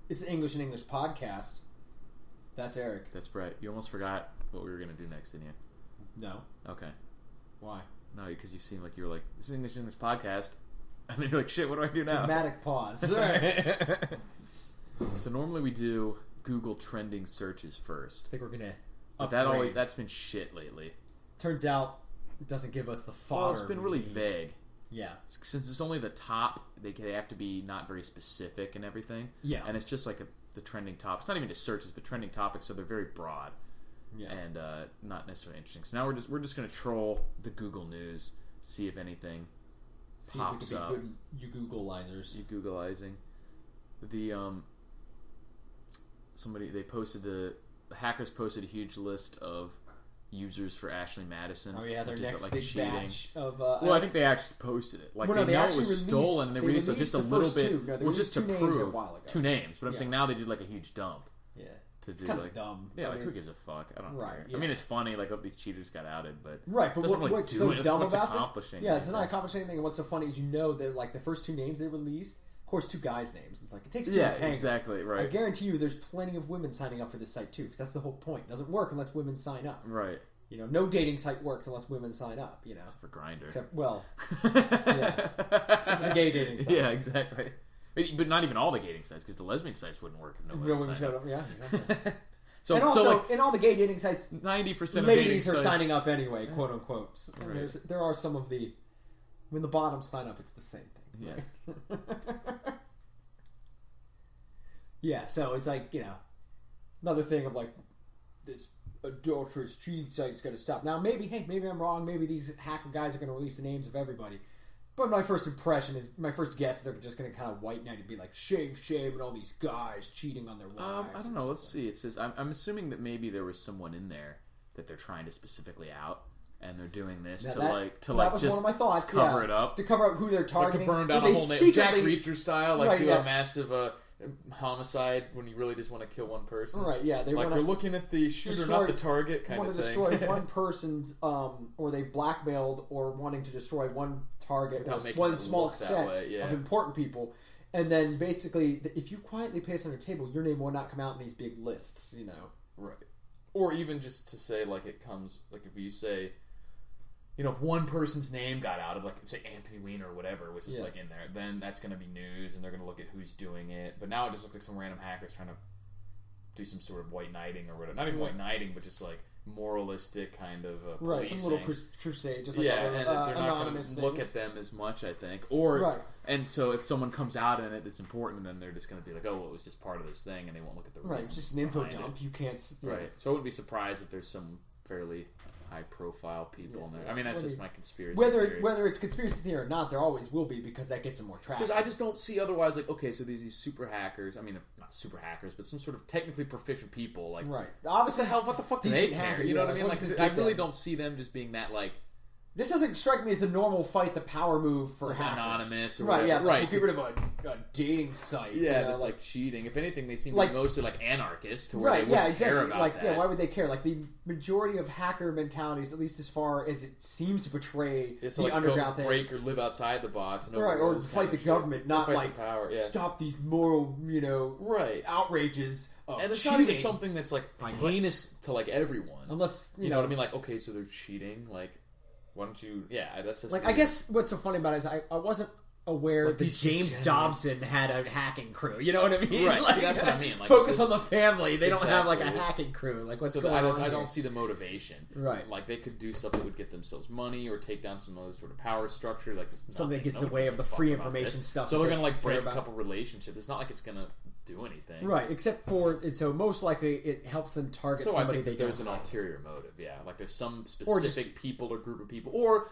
It's an English and English podcast. That's Eric. That's right. You almost forgot what we were going to do next, didn't you? No. Okay. Why? No, because you seem like you were like, this is English and English podcast. And then you're like, shit, what do I do now? Dramatic pause. Right. So normally we do Google trending searches first. I think we're going to But that's been shit lately. Turns out it doesn't give us the fodder. Well, it's been really vague. Yeah. Since it's only the top, they have to be not very specific and everything. Yeah. And it's just like the trending topics. It's not even just searches, but trending topics, so they're very broad. Yeah. And not necessarily interesting. So now we're just going to troll the Google News, see if anything pops up. See if we can be good You Googleizing. The hackers posted a huge list of users for Ashley Madison. Oh yeah, their next like big cheating. batch of. I think they actually posted it. Like they know it was stolen, and they released just a little bit, just to prove 2 names. But I'm saying now they did like a huge dump. Yeah, it's kind of dumb. Yeah, who gives a fuck? I don't know. Yeah. I mean, it's funny. Like, these cheaters got outed, but but what's so dumb about this? Yeah, it's not accomplishing anything. And what's so funny is that like the first 2 names they released. Of course, 2 guys' names. It's like, it takes 2 to tango. Exactly, right. I guarantee you there's plenty of women signing up for this site, too, because that's the whole point. It doesn't work unless women sign up. Right. No dating site works unless women sign up, Except for Grindr. Except for the gay dating sites. Yeah, exactly. But not even all the dating sites, because the lesbian sites wouldn't work if no women showed up. Yeah, exactly. So, and also, like, in all the gay dating sites, 90% of ladies are sites signing up anyway, quote unquote. Right. There are some of the... When the bottoms sign up, it's the same thing. Yeah. Right? Yeah, so it's like, another thing of like, this adulterous cheating site's going to stop. Now, maybe I'm wrong. Maybe these hacker guys are going to release the names of everybody. But my first guess is they're just going to kind of white knight and be like, shame, and all these guys cheating on their wives. I don't know. Let's see. It says, I'm assuming that maybe there was someone in there that they're trying to specifically out. And they're doing this to just one of my thoughts, cover it up. To cover up who they're targeting. To burn down the whole name. Jack Reacher style, a massive homicide when you really just want to kill one person. Right, yeah. They're looking at the shooter, not the target kind of thing. Want to destroy one person's, or they've blackmailed or wanting to destroy one target, one small set of important people. And then basically, if you quietly pace on your table, your name will not come out in these big lists, Right. Or even just to say, like, it comes, like, if you say... if one person's name got out of, like, say, Anthony Weiner or whatever was just, like, in there, then that's going to be news, and they're going to look at who's doing it. But now it just looks like some random hackers trying to do some sort of white knighting or whatever. Not even white knighting, but just, like, moralistic kind of policing. Right, some little crusade, just like and they're not going to look at them as much, I think. Or, and so if someone comes out in it that's important, then they're just going to be like, oh, well, it was just part of this thing, and they won't look at the Right, it's just an info dump. You can't... Right, so I wouldn't be surprised if there's some fairly... high-profile people in there. I mean, that's just my conspiracy theory. Whether it's conspiracy theory or not, there always will be because that gets them more traction. Because I just don't see otherwise, like, okay, so there's these super hackers. I mean, not super hackers, but some sort of technically proficient people. Like, right. Obviously, what the fuck do they care? You know what I mean? Like, I really don't see them just being that, like... This doesn't strike me as the normal fight the power move for like hackers. Anonymous or right, whatever. Yeah, like, get rid of a dating site. Yeah, that's like cheating. If anything, they seem to be mostly like anarchists to where right, they wouldn't care about like, that. Yeah, why would they care? Like, the majority of hacker mentalities, at least as far as it seems to portray it's the like underground thing. Break or live outside the box. Right, or fight the government, not like power, stop these moral, outrages of and it's cheating. not even something that's like heinous to like everyone. Unless, you know what I mean? Like, okay, so they're cheating, like... Why don't you... Yeah, that's just... Like, weird. I guess what's so funny about it is I wasn't aware that James Dobson had a hacking crew. You know what I mean? Right, like, that's what I mean. Like, focus on the family. They don't have, like, a hacking crew. Like, what's going on I don't see the motivation. Right. Like, they could do stuff that would get themselves money or take down some other sort of power structure. Like, something that gets in the way of the free information stuff. So they're going to, like, break a couple relationships. It's not like it's going to do anything. Right, except for... So most likely it helps them target somebody they don't there's an ulterior motive, yeah. Like, there's some specific people or group of people. Or...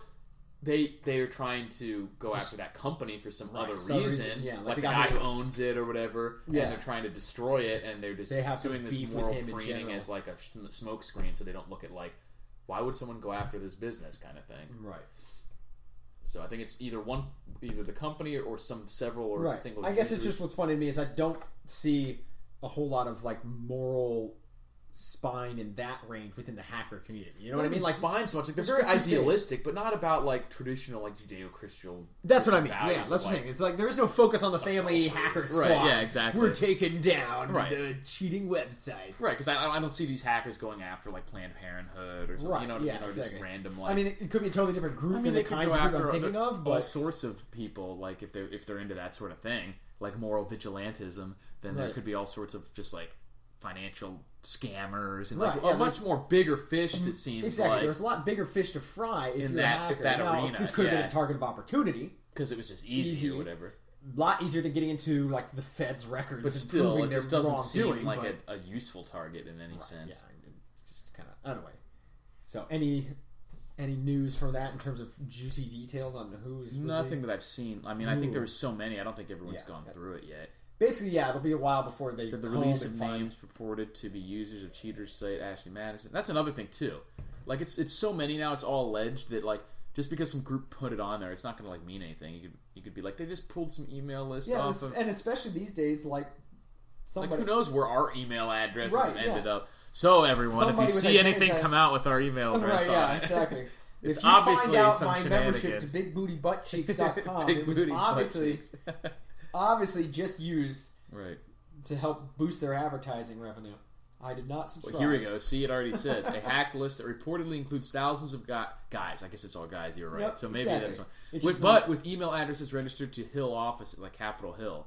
They are trying to go after that company for some other reason. Yeah, like the guy who owns it or whatever. Yeah. And they're trying to destroy it, and they're just doing this moral preening as like a smoke screen so they don't look at like, why would someone go after this business kind of thing. Right. So I think it's either the company or several or single I guess it's just what's funny to me is I don't see a whole lot of like moral spine in that range within the hacker community. You know what I mean? Like spine so much. Like they're very idealistic, but not about like traditional like Judeo-Christian. That's what I mean. Yeah, that's what I'm saying. It's like there is no focus on the family hacker squad. Right? Yeah, exactly. We're taking down the cheating websites. Right? Because I don't see these hackers going after like Planned Parenthood or something. Right. You know what I mean? Or just random. Like, I mean, it could be a totally different group than the kinds of group I'm thinking of. But all sorts of people, like if they're into that sort of thing, like moral vigilantism, then there could be all sorts of just like financial scammers and like a much more bigger fish. It seems exactly. Like there's a lot bigger fish to fry if you're a hacker. If that now, arena. This could have been a target of opportunity because it was just easy or whatever. A lot easier than getting into like the Fed's records. But still, it just doesn't seem like but, a useful target in any sense. Yeah, just kind of anyway. So any news from that in terms of juicy details on who's nothing that I've seen. I mean, I think there was so many. I don't think everyone's gone through it yet. Basically, it'll be a while before they the release of names purported to be users of cheaters site Ashley Madison. That's another thing too. Like it's so many now. It's all alleged that like just because some group put it on there, it's not going to like mean anything. You could be like they just pulled some email list off of, and especially these days, like somebody, who knows where our email addresses ended up. So everyone, if you see anything come out with our email address on it, exactly. It's if you obviously find out some my membership to bigbootybuttcheeks.com, it was obviously just used to help boost their advertising revenue. I did not subscribe. Well, here we go. See, it already says a hacked list that reportedly includes thousands of guys. I guess it's all guys. You're right. Yep, so maybe exactly. that's one. With email addresses registered to Hill office, like Capitol Hill,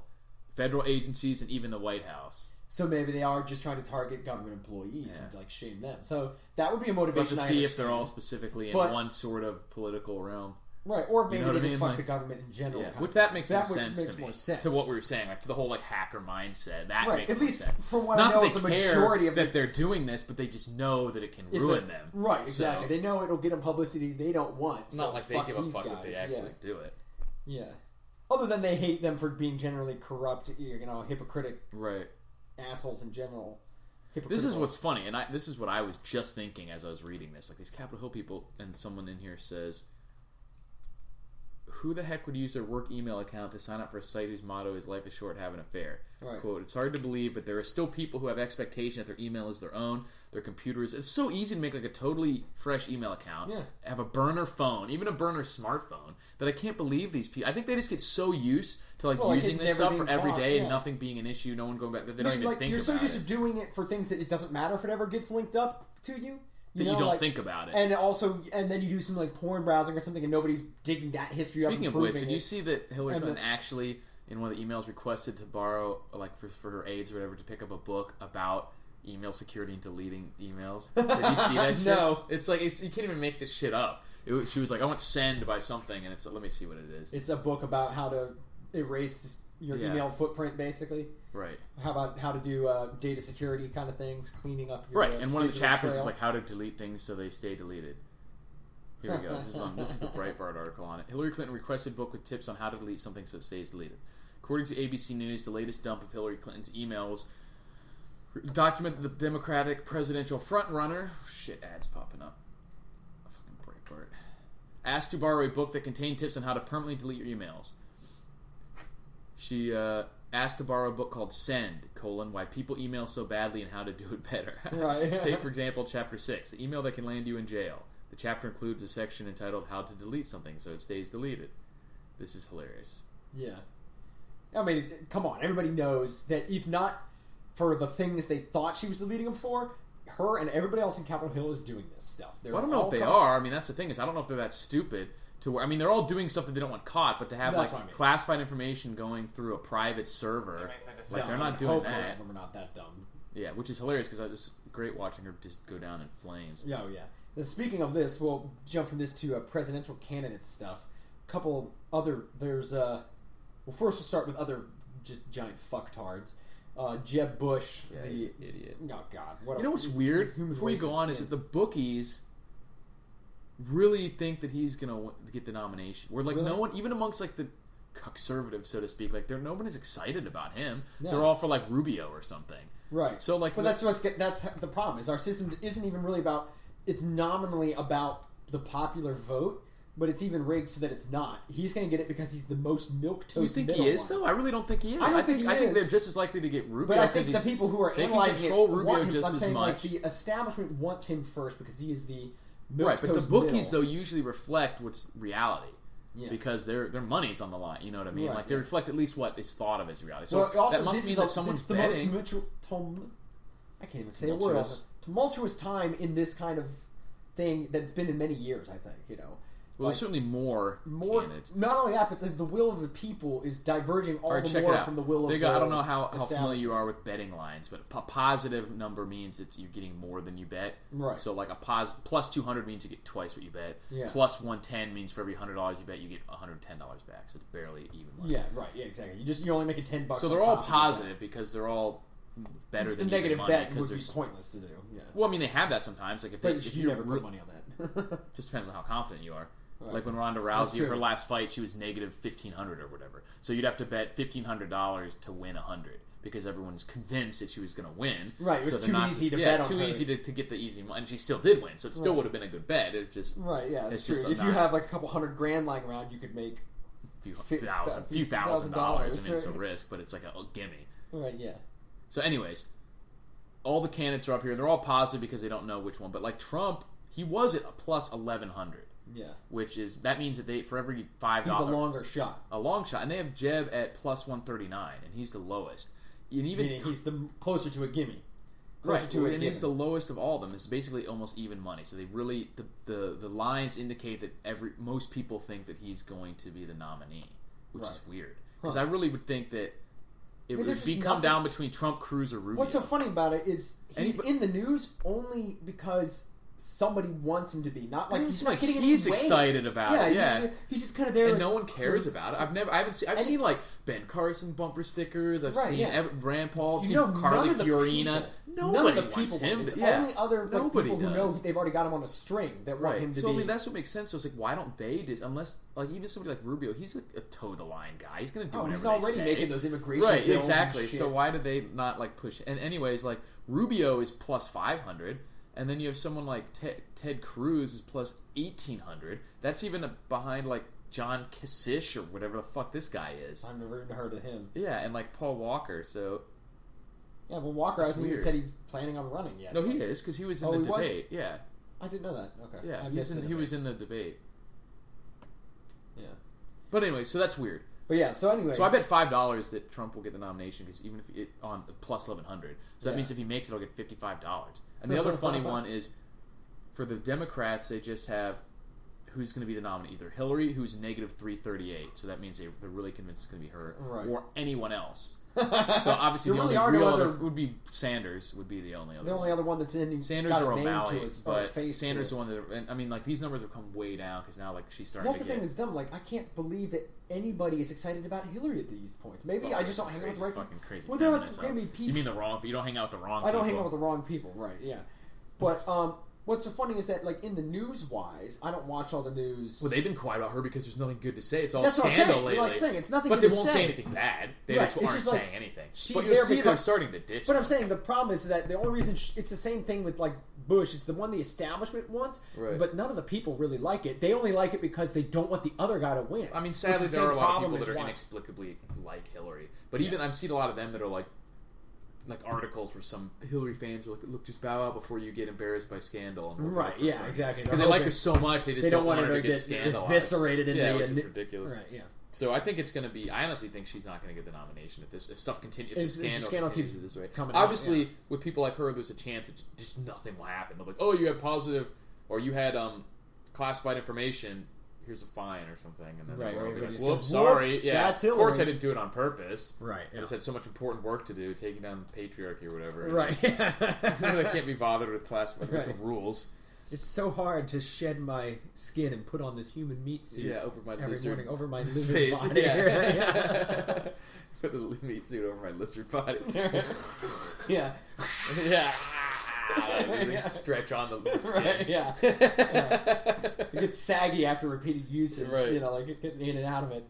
federal agencies, and even the White House. So maybe they are just trying to target government employees and like shame them. So that would be a motivation. But to see if they're all specifically in one sort of political realm. Right, or maybe they just fuck the government in general. Yeah, which that makes more sense to me. To what we were saying, like the whole like hacker mindset. That makes at more least sense. From what I know, the majority of that they're doing this, but they just know that it can ruin them. Right, exactly. They know it'll get them publicity they don't want. Not like they give a fuck if they actually do it. Yeah. Other than they hate them for being generally corrupt, hypocritic. Right. Assholes in general. This is what's funny, and this is what I was just thinking as I was reading this. Like these Capitol Hill people, and someone in here says, who the heck would use their work email account to sign up for a site whose motto is "Life is short, have an affair"? Right. Quote, it's hard to believe, but there are still people who have expectation that their email is their own, their computers. It's so easy to make like a totally fresh email account, have a burner phone, even a burner smartphone, that I can't believe these people. I think they just get so used to using this stuff for every day and nothing being an issue, no one going back, that they don't even think about it. You're so used to doing it for things that it doesn't matter if it ever gets linked up to you. You don't think about it. And then you do some porn browsing or something and nobody's digging that history up. Speaking of which, did you see that Hillary Clinton actually, in one of the emails, requested to borrow, for her aides or whatever, to pick up a book about email security and deleting emails? Did you see that shit? No. It's you can't even make this shit up. She was like, I want send by something, and let me see what it is. It's a book about how to erase your email footprint, basically. Right. How about how to do data security kind of things, cleaning up your and one of the chapters is how to delete things so they stay deleted. Here we go. This is the Breitbart article on it. Hillary Clinton requested book with tips on how to delete something so it stays deleted. According to ABC News, the latest dump of Hillary Clinton's emails documented the Democratic presidential frontrunner. Shit, ads popping up. Fucking Breitbart. Asked to borrow a book that contained tips on how to permanently delete your emails. She asked to borrow a book called Send, Why People Email So Badly and How to Do It Better. Right. Take, for example, Chapter 6, the email that can land you in jail. The chapter includes a section entitled How to Delete Something so it stays deleted. This is hilarious. Yeah. I mean, come on. Everybody knows that if not for the things they thought she was deleting them for, her and everybody else in Capitol Hill is doing this stuff. Well, I don't know if they are. I mean, that's the thing is I don't know if they're that stupid to where, I mean, they're all doing stuff that they don't want caught, but to have classified information going through a private server, they're not doing that. Most of them are not that dumb. Yeah, which is hilarious because it's great watching her just go down in flames. Oh, yeah. Then speaking of this, we'll jump from this to presidential candidate stuff. A couple other, first we'll start with other just giant fucktards. Jeb Bush, he's an idiot. Oh, God. What what's weird? Before you go on, is that the bookies really think that he's gonna get the nomination. Where no one, even amongst the conservatives, so to speak, no one is excited about him. No. They're all for Rubio or something, right? So but that's the problem. Is our system isn't even really about. It's nominally about the popular vote, but it's even rigged so that it's not. He's going to get it because he's the most milquetoast. You think he is, though? I really don't think he is. I think they're just as likely to get Rubio. But I think the people who are analyzing it Rubio want him. just I'm as saying, much. like, the establishment wants him first because he is the milquetoast. Right, but the bookies, though, usually reflect what's reality. Yeah. Because their money's on the line, you know what I mean? Right, like, they reflect at least what is thought of as reality. So well, also, that must mean that someone's betting. I can't even say a word. Tumultuous time in this kind of thing that it's been in many years, I think, you know. Well, there's certainly more candidates. Not only that, but the will of the people is diverging all the more from the will of the I don't know how familiar you are with betting lines, but a positive number means that you're getting more than you bet. Right. So, like, plus 200 means you get twice what you bet. Yeah. Plus 110 means for every $100 you bet, you get $110 back. So it's barely even money. Yeah, right. Yeah, exactly. You're only making $10. So they're all positive because they're all better than the negative money bet would be pointless to do. Yeah. Well, I mean, they have that sometimes. Like if you never put money on that. Just depends on how confident you are. Right. Like when Ronda Rousey, her last fight, she was negative 1,500 or whatever. So you'd have to bet $1,500 to win 100 because everyone's convinced that she was going to win. Right, it was too easy to bet on her. too easy to get the easy money. And she still did win, so it still would have been a good bet. It's just right, yeah, it's true. If you have like a couple $100,000 lying around, you could make few thousand dollars. I mean, it's a risk, but it's like a gimme. Right, yeah. So, anyways, all the candidates are up here, and they're all positive because they don't know which one. But like Trump, he was at a plus 1,100. Yeah, that means that for every $5, he's a longer shot, a long shot, and they have Jeb at plus 139, and he's the lowest. And even meaning he's the closer to a gimme, and he's the lowest of all of them. It's basically almost even money. So they really the lines indicate that most people think that he's going to be the nominee, which is weird because I really would think that it would come down between Trump, Cruz, or Rubio. What's so funny about it is he's in the news only because somebody wants him to be, not like he's not getting any weight. He's excited about it. Yeah, he's just kind of there, and no one cares about it. I've seen like Ben Carson bumper stickers. I've seen Rand Paul. I've seen Carly Fiorina. Nobody wants him. It's only other people who know they've already got him on a string that want him to be. So I mean, that's what makes sense. So it's like, why don't they? Unless like even somebody like Rubio, he's like a toe the line guy. He's going to do whatever he's already making those immigration bills. Exactly. So why do they not like push? And anyways, like Rubio is plus 500. And then you have someone like Ted Cruz is plus 1,800. That's even behind like John Kasich or whatever the fuck this guy is. I've never even heard of him. Yeah, and like Paul Walker. So yeah, but Walker hasn't even said he's planning on running yet. No, he is because he was in the debate. Yeah, I didn't know that. Okay, yeah, he was in the debate. Yeah, but anyway, so that's weird. But yeah, so anyway, so I bet $5 that Trump will get the nomination because even if on plus 1,100, so that means if he makes it, he'll get $55. And the other funny one is, for the Democrats, they just have who's going to be the nominee. Either Hillary, who's negative 338, so that means they're really convinced it's going to be her, or anyone else. So obviously the only real other would be Sanders, would be the only other. The only other one that's in Sanders or O'Malley, but Sanders the one that. And I mean, like these numbers have come way down because now like she's starting. That's the thing that's dumb. Like I can't believe that anybody is excited about Hillary at these points. Maybe I just don't hang out with the right fucking crazy. Well, there are people. You mean the wrong? But you don't hang out with the wrong. I don't hang out with the wrong people, right? Yeah, but what's so funny is that, like, in the news-wise, I don't watch all the news. Well, they've been quiet about her because there's nothing good to say. It's all That's scandal lately. Like saying, it's nothing but good they to won't say anything bad. They just aren't saying anything. But there see they're starting to ditch. But I'm saying the problem is that the only reason it's the same thing with, like, Bush. It's the one the establishment wants, but none of the people really like it. They only like it because they don't want the other guy to win. I mean, sadly, there are a lot of people that are inexplicably like Hillary. But even I've seen a lot of them that are like articles where some Hillary fans are like, look, just bow out before you get embarrassed by scandal. And right, yeah, exactly. Because they like her so much, they just don't want her to get scandalized. Eviscerated in which is ridiculous. Right, yeah. So I think it's going to be, I honestly think she's not going to get the nomination if stuff continues, if the scandal keeps this way. Obviously, with people like her, there's a chance that just nothing will happen. They'll be like, oh, you had positive, or you had classified information, here's a fine or something, and then they'll be like, whoops, sorry. Yeah, of course I didn't do it on purpose. Right. I just had so much important work to do, taking down the patriarchy or whatever. Right. I can't be bothered with with the rules. It's so hard to shed my skin and put on this human meat suit. Yeah, over my every morning over my lizard face. body. Yeah. Put the meat suit over my lizard body. Yeah. Yeah. Stretch on the skin. Right, yeah. It gets saggy after repeated uses. Right. You know, like getting in and out of it.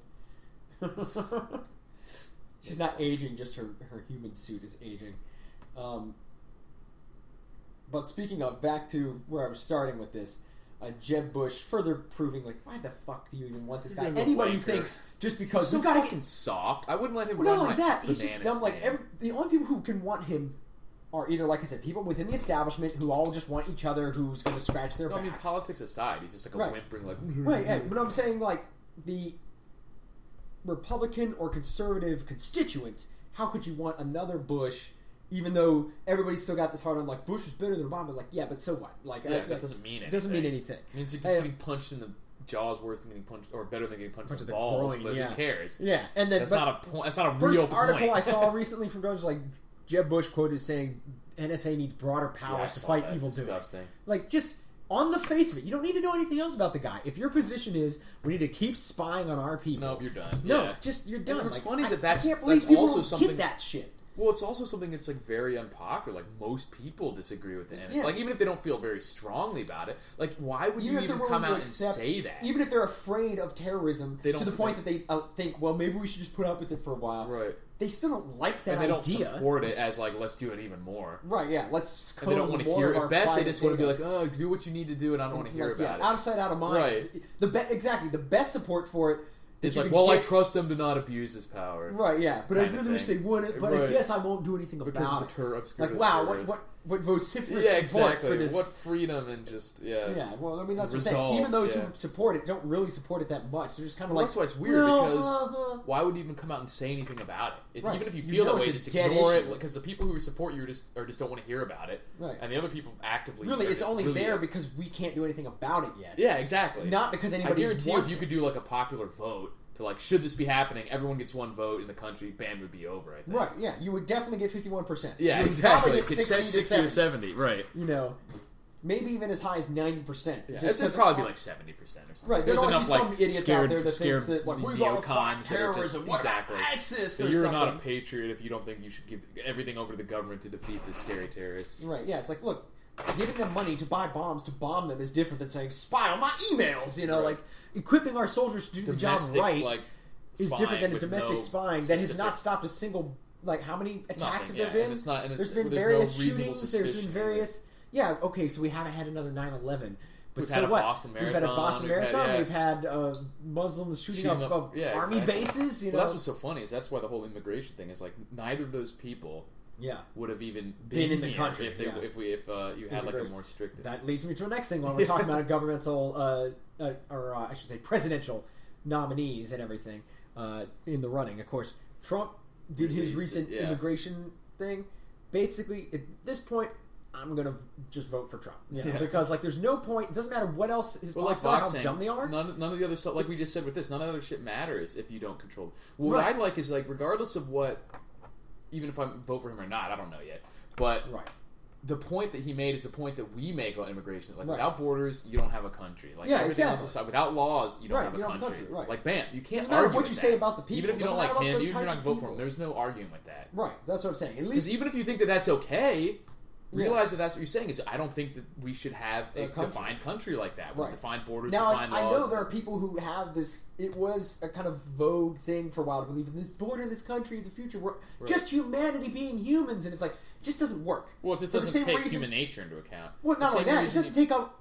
She's not aging; just her human suit is aging. But speaking of, back to where I was starting with this, Jeb Bush, further proving like, why the fuck do you even want this guy? He's a Anybody who wanker. thinks just because He's so we gotta fucking soft. I wouldn't let him. well, run not only my that, he's just banana dumb. Like stand. the only people who can want him are either, like I said, people within the establishment who all just want each other, who's going to scratch their No, I backs. mean, politics aside, he's just like a Right. whimpering, like... Right, yeah, but I'm saying, like, the Republican or conservative constituents, how could you want another Bush, even though everybody's still got this hard on, like, Bush is better than Obama? Like, yeah, but so what? Like, Yeah, that doesn't mean anything. It doesn't mean anything. It means he's getting punched in the jaws worse than getting punched, or better than getting punched in the balls, groin, but yeah. who cares? Yeah, and then... That's not a point. That's not a first real point. article I saw recently from Guns, like, Jeb Bush quoted saying NSA needs broader Yeah, I powers to saw fight that. evildoers. Disgusting. Like, just on the face of it, you don't need to know anything else about the guy. If your position is we need to keep spying on our people, Nope, you're done. No, Yeah. just you're done. And what's Like, funny is that that's I can't believe that's people also don't something get that shit. Well, it's also something that's like very unpopular. Like most people disagree with the NSA. Yeah. Like even if they don't feel very strongly about it, like why would you if even they're come willing out to and accept- say that? Even if they're afraid of terrorism They to don't the point that they think, well, maybe we should just put up with it for a while. Right. They still don't like that And they idea. don't support it as like let's do it even more. Right? Yeah. Let's. And they don't want to hear it. At best, they just want to be like, oh, do what you need to do, and I don't want to hear about it. Out of sight, out of mind. Right. Exactly. The best support for it. It's you like, can well, I get- trust them to not abuse his power. Right, yeah, but I kind of really wish they thing. wouldn't. But I Right. guess I won't do anything Because about of it. the obscurity Like, wow, of terrorists. what vociferous Yeah, support exactly. for this? What freedom and just Yeah, well, I mean that's what I'm saying. Resolve, Even those yeah. who support it don't really support it that much. They're just kind of Well, like, that's why it's weird "No, because why would you even come out and say anything about it? Right. Even if you You feel know that way, it's just a dead ignore issue. it because the people who support you just don't want to hear about it. Right. And the other people actively really, are it's just only really- there because we can't do anything about it yet. Yeah, exactly. Not because I anybody guarantee you, if wants you it. could do like a popular vote to like, should this be happening? Everyone gets one vote in the country. Bam, would be over. I think. Right? Yeah, you would definitely get 51%. Yeah, You would exactly. probably get It's 60 to 70. Right. You know, maybe even as high as 90%. Yeah, just it'd 'cause probably be of- like 70% or something. Right, there'd There's always be enough some like idiots scared, out there that scared thinks that, like, we gotta fight neocons that are just- terrorism. What about exactly. ISIS So or you're something? not a patriot if you don't think you should give everything over to the government to defeat the scary terrorists. Right, yeah, it's like, look, giving them money to buy bombs to bomb them is different than saying, spy on my emails, you know, Right. like, equipping our soldiers to do the job right like, is different than a with domestic no spying that has specific- not stopped a single, like, how many attacks Nothing, have there yeah, been? and it's not- and it's- there's been there's no various reasonable shootings, there's been suspicion, various, yeah, okay, so we haven't had another 9/11. But We've so had a what? Boston We've had a Marathon, Boston we've had- Marathon. yeah. We've had Muslims shooting Shooting up, up- yeah, army exactly. bases. You know, Well, that's what's so funny is that's why the whole immigration thing is like neither of those people yeah. would have even Been in the here country, if they, yeah. if you had like a more strict. That leads me to the next thing when we're talking about governmental, I should say presidential nominees and everything in the running. Of course, Trump did his Released recent it, yeah. immigration thing. Basically, at this point, I'm going to just vote for Trump. You know, Yeah. because, like, there's no point. It doesn't matter what else his Well, like policies are, how boxing, dumb they are. none of the other stuff, like we just said with this, none of the other shit matters if you don't control. Well, what Right. I like is like regardless of what, even if I vote for him or not, I don't know yet. But Right. the point that he made is the point that we make on immigration. Like Right. without borders, you don't have a country. Like Yeah, everything exactly. else aside, without laws, you don't Right, have a you don't have a country. country, right. Like bam, you can't Doesn't matter argue what with you that. say about the people. Even if you don't Doesn't like matter about him, the even if you're type not of going to vote for people. him, there's no arguing with that. Right. That's what I'm saying. At Because least even if you think that that's okay, Yeah. realize that that's what you're saying. Is I don't think that we should have a country. defined country like that with Right. defined borders, now, defined I laws. know there are people who have this. It was a kind of vogue thing for a while to believe in this borderless country in the future, where just humanity being humans, and it's like it just doesn't work. Well, it just For the doesn't same take reason- human nature into account. Well, not The only same that, it reason doesn't take out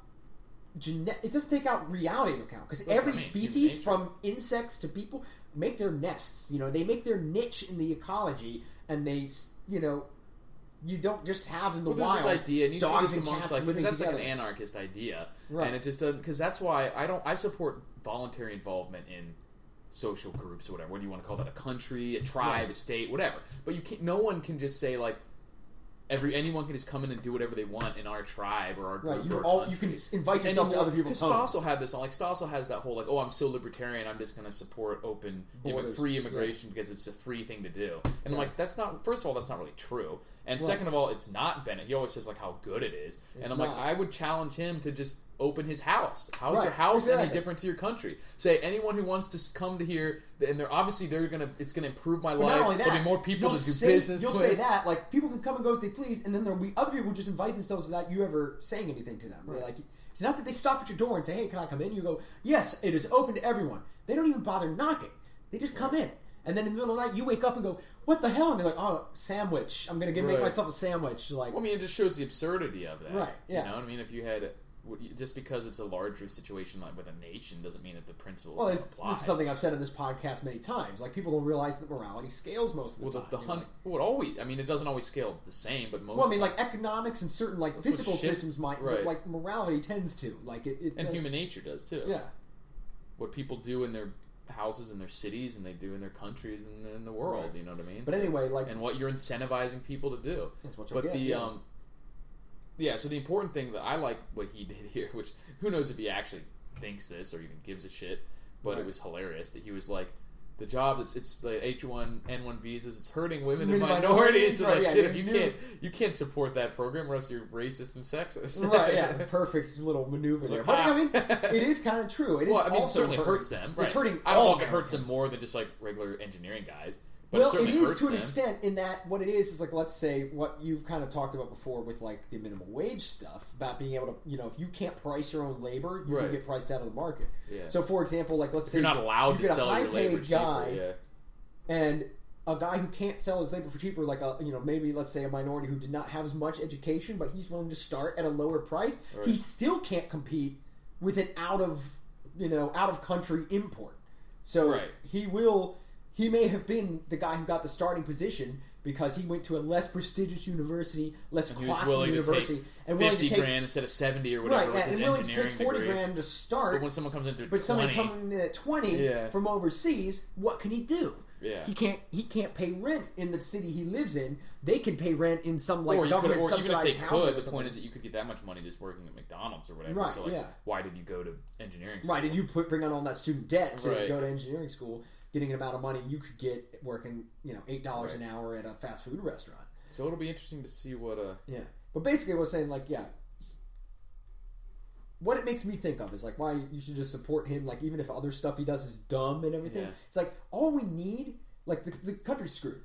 it doesn't take out reality into account because That's every what I mean, species, human nature. from insects to people, make their nests. You know, they make their niche in the ecology, and they, you know, you don't just have in the Well, there's wild this idea, and you see dogs this and amongst cats like living because that's together. like an anarchist idea, Right. and it just because that's why I support voluntary involvement in social groups or whatever. What do you want to call that? A country, a tribe, Right. a state, whatever. But you can't. No one can just say like anyone can just come in and do whatever they want in our tribe or our group Right, or you can country. invite yourself to other people's homes. Stossel had this on, like Stossel has that whole like, oh, I'm so libertarian, I'm just going to support open, Borders, free immigration because it's a free thing to do. And I'm Yeah. like, that's not. First of all, that's not really true. And Right. second of all, it's not Bennett. He always says like how good it is, It's and I'm not. like, I would challenge him to just open his house. How's Right, your house any exactly. different to your country? Say anyone who wants to come to here, and it's gonna improve my But life. not only that, There'll be more people you'll to do say, business You'll with. say that, like, people can come and go as they please, and then there'll be other people who just invite themselves without you ever saying anything to them. They're like, it's not that they stop at your door and say, hey, can I come in? You go, yes, it is open to everyone. They don't even bother knocking. They just come in. And then in the middle of the night, you wake up and go, what the hell? And they're like, oh, sandwich. I'm going to make Right. myself a sandwich. Like, Well, I mean, it just shows the absurdity of that. Right, yeah. You know what I mean? If you had just because it's a larger situation like with a nation doesn't mean that the principle Well, this apply. is something I've said in this podcast many times. Like, people don't realize that morality scales most of the time. It doesn't always scale the same, but most. Well, I mean, like economics and certain like physical systems might, right. but like morality tends to. Like and human nature does too. Yeah. What people do in their houses in their cities and they do in their countries and in the world, right. you know what I mean? But anyway, like, and what you're incentivizing people to do. That's what you'll get. So the important thing that I like what he did here, which who knows if he actually thinks this or even gives a shit, but right. It was hilarious that he was like, the job it's the H1N1 visas, it's hurting women and minorities. So right, like, yeah, shit, you can't support that program or else you're racist and sexist. Right, yeah, perfect little maneuver there. But I mean, it is kind of true. It certainly hurts them. Right. It's hurting. I don't know if it hurts them more than just like regular engineering guys. But well, it is to an them. extent in that what it is like, let's say what you've kind of talked about before with like the minimum wage stuff about being able to, if you can't price your own labor, you right. can get priced out of the market. Yeah. So, for example, like let's say you're not allowed to sell your labor cheaper, guy, and a guy who can't sell his labor for cheaper, like maybe let's say a minority who did not have as much education, but he's willing to start at a lower price. Right. He still can't compete with an out of country import. So right. He may have been the guy who got the starting position because he went to a less prestigious university, less classy university, and willing to take $50,000 instead of $70 or whatever. Right, and willing to take $40,000 to start. But when someone comes into someone in at 20 from overseas, what can he do? Yeah. He can't pay rent in the city he lives in. They can pay rent in some government subsidized housing. The point is that you could get that much money just working at McDonald's or whatever. Right, so why did you go to engineering school? Right, did you bring on all that student debt to go to engineering school? Getting an amount of money you could get working, $8 an hour at a fast food restaurant. So it'll be interesting to see what. But basically, I was saying what it makes me think of is like why you should just support him. Like even if other stuff he does is dumb and everything, it's like all we need. Like the country's screwed.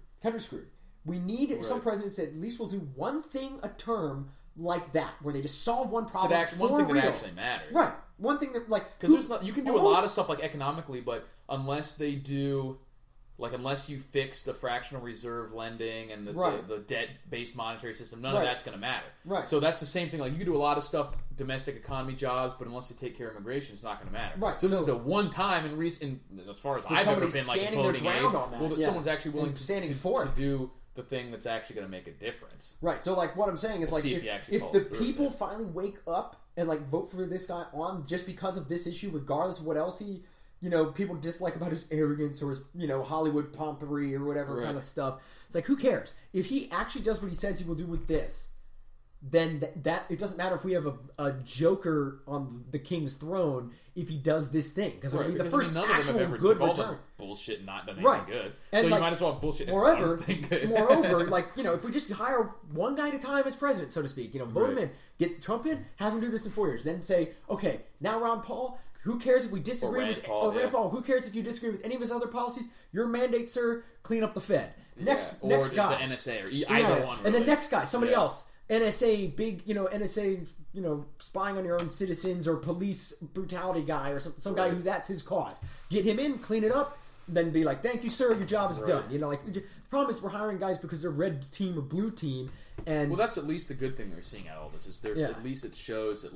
We need some president said at least we'll do one thing a term like that where they just solve one problem. One thing that actually matters. Right. One thing that because you can do a lot of stuff like economically, but unless they do, unless you fix the fractional reserve lending and the debt-based monetary system, none of that's going to matter. Right. So that's the same thing. Like you can do a lot of stuff, domestic economy jobs, but unless you take care of immigration, it's not going to matter. Right. So this is the one time in recent, as far as I've ever been voting aid, someone's actually willing to do the thing that's actually going to make a difference. Right. So what I'm saying is if the people finally wake up and vote for this guy on just because of this issue, regardless of what else he. People dislike about his arrogance or his, Hollywood pompery or whatever kind of stuff. It's like, who cares? If he actually does what he says he will do with this, then that it doesn't matter if we have a joker on the king's throne if he does this thing. Because it'll be the first actual good return. Bullshit and not done anything good. And so you might as well have bullshit and anything good. Moreover, if we just hire one guy at a time as president, so to speak, vote him in, get Trump in, have him do this in 4 years, then say, okay, now Ron Paul... Who cares if we disagree with Rand Paul? Who cares if you disagree with any of his other policies? Your mandate, sir, clean up the Fed. Next guy, the NSA or either one. Really. And the next guy, somebody else, NSA, big, NSA, spying on your own citizens or police brutality guy or some guy who that's his cause. Get him in, clean it up, then be like, thank you, sir, your job is done. The problem is we're hiring guys because they're red team or blue team, and that's at least a good thing they're seeing out of all this is there's at least it shows that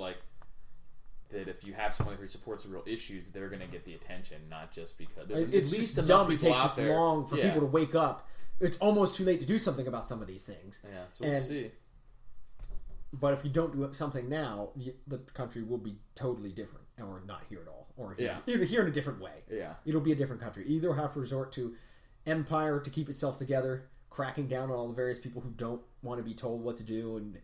that if you have someone who supports the real issues, they're going to get the attention, not just because there's it's at least dumb it takes this long for people to wake up. It's almost too late to do something about some of these things. Yeah, so we'll see. But if you don't do something now, the country will be totally different, and we're not here at all, or here in a different way. Yeah, it'll be a different country. Either have to resort to empire to keep itself together, cracking down on all the various people who don't want to be told what to do and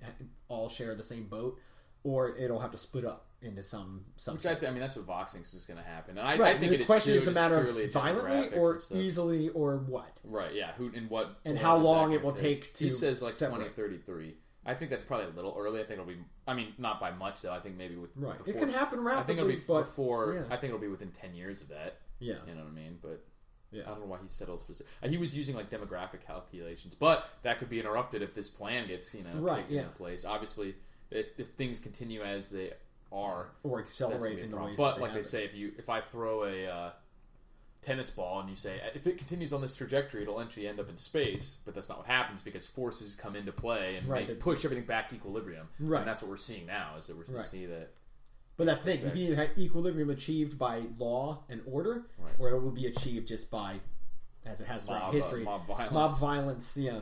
all share the same boat, or it'll have to split up into some. Which that's what Vox thinks is going to happen. And I think the question is a matter of violently or easily or what. Right. Yeah. Who and what and how long it will take to. He says 2033. I think that's probably a little early. I think it'll be. I mean, not by much though. I think maybe with before, it can happen rapidly. I think it'll be before. Yeah. I think it'll be within 10 years of that. Yeah. You know what I mean? But. Yeah. I don't know why he settled specific. He was using demographic calculations, but that could be interrupted if this plan gets in place. Obviously, if things continue as they are or accelerate in the ways. But like they say, if I throw a tennis ball and you say if it continues on this trajectory, it'll eventually end up in space. But that's not what happens because forces come into play and they push everything back to equilibrium. Right, and that's what we're seeing now. Is that we're to see that But that's the thing. You can either have equilibrium achieved by law and order, or it will be achieved just by, as it has throughout history, mob violence. Yeah,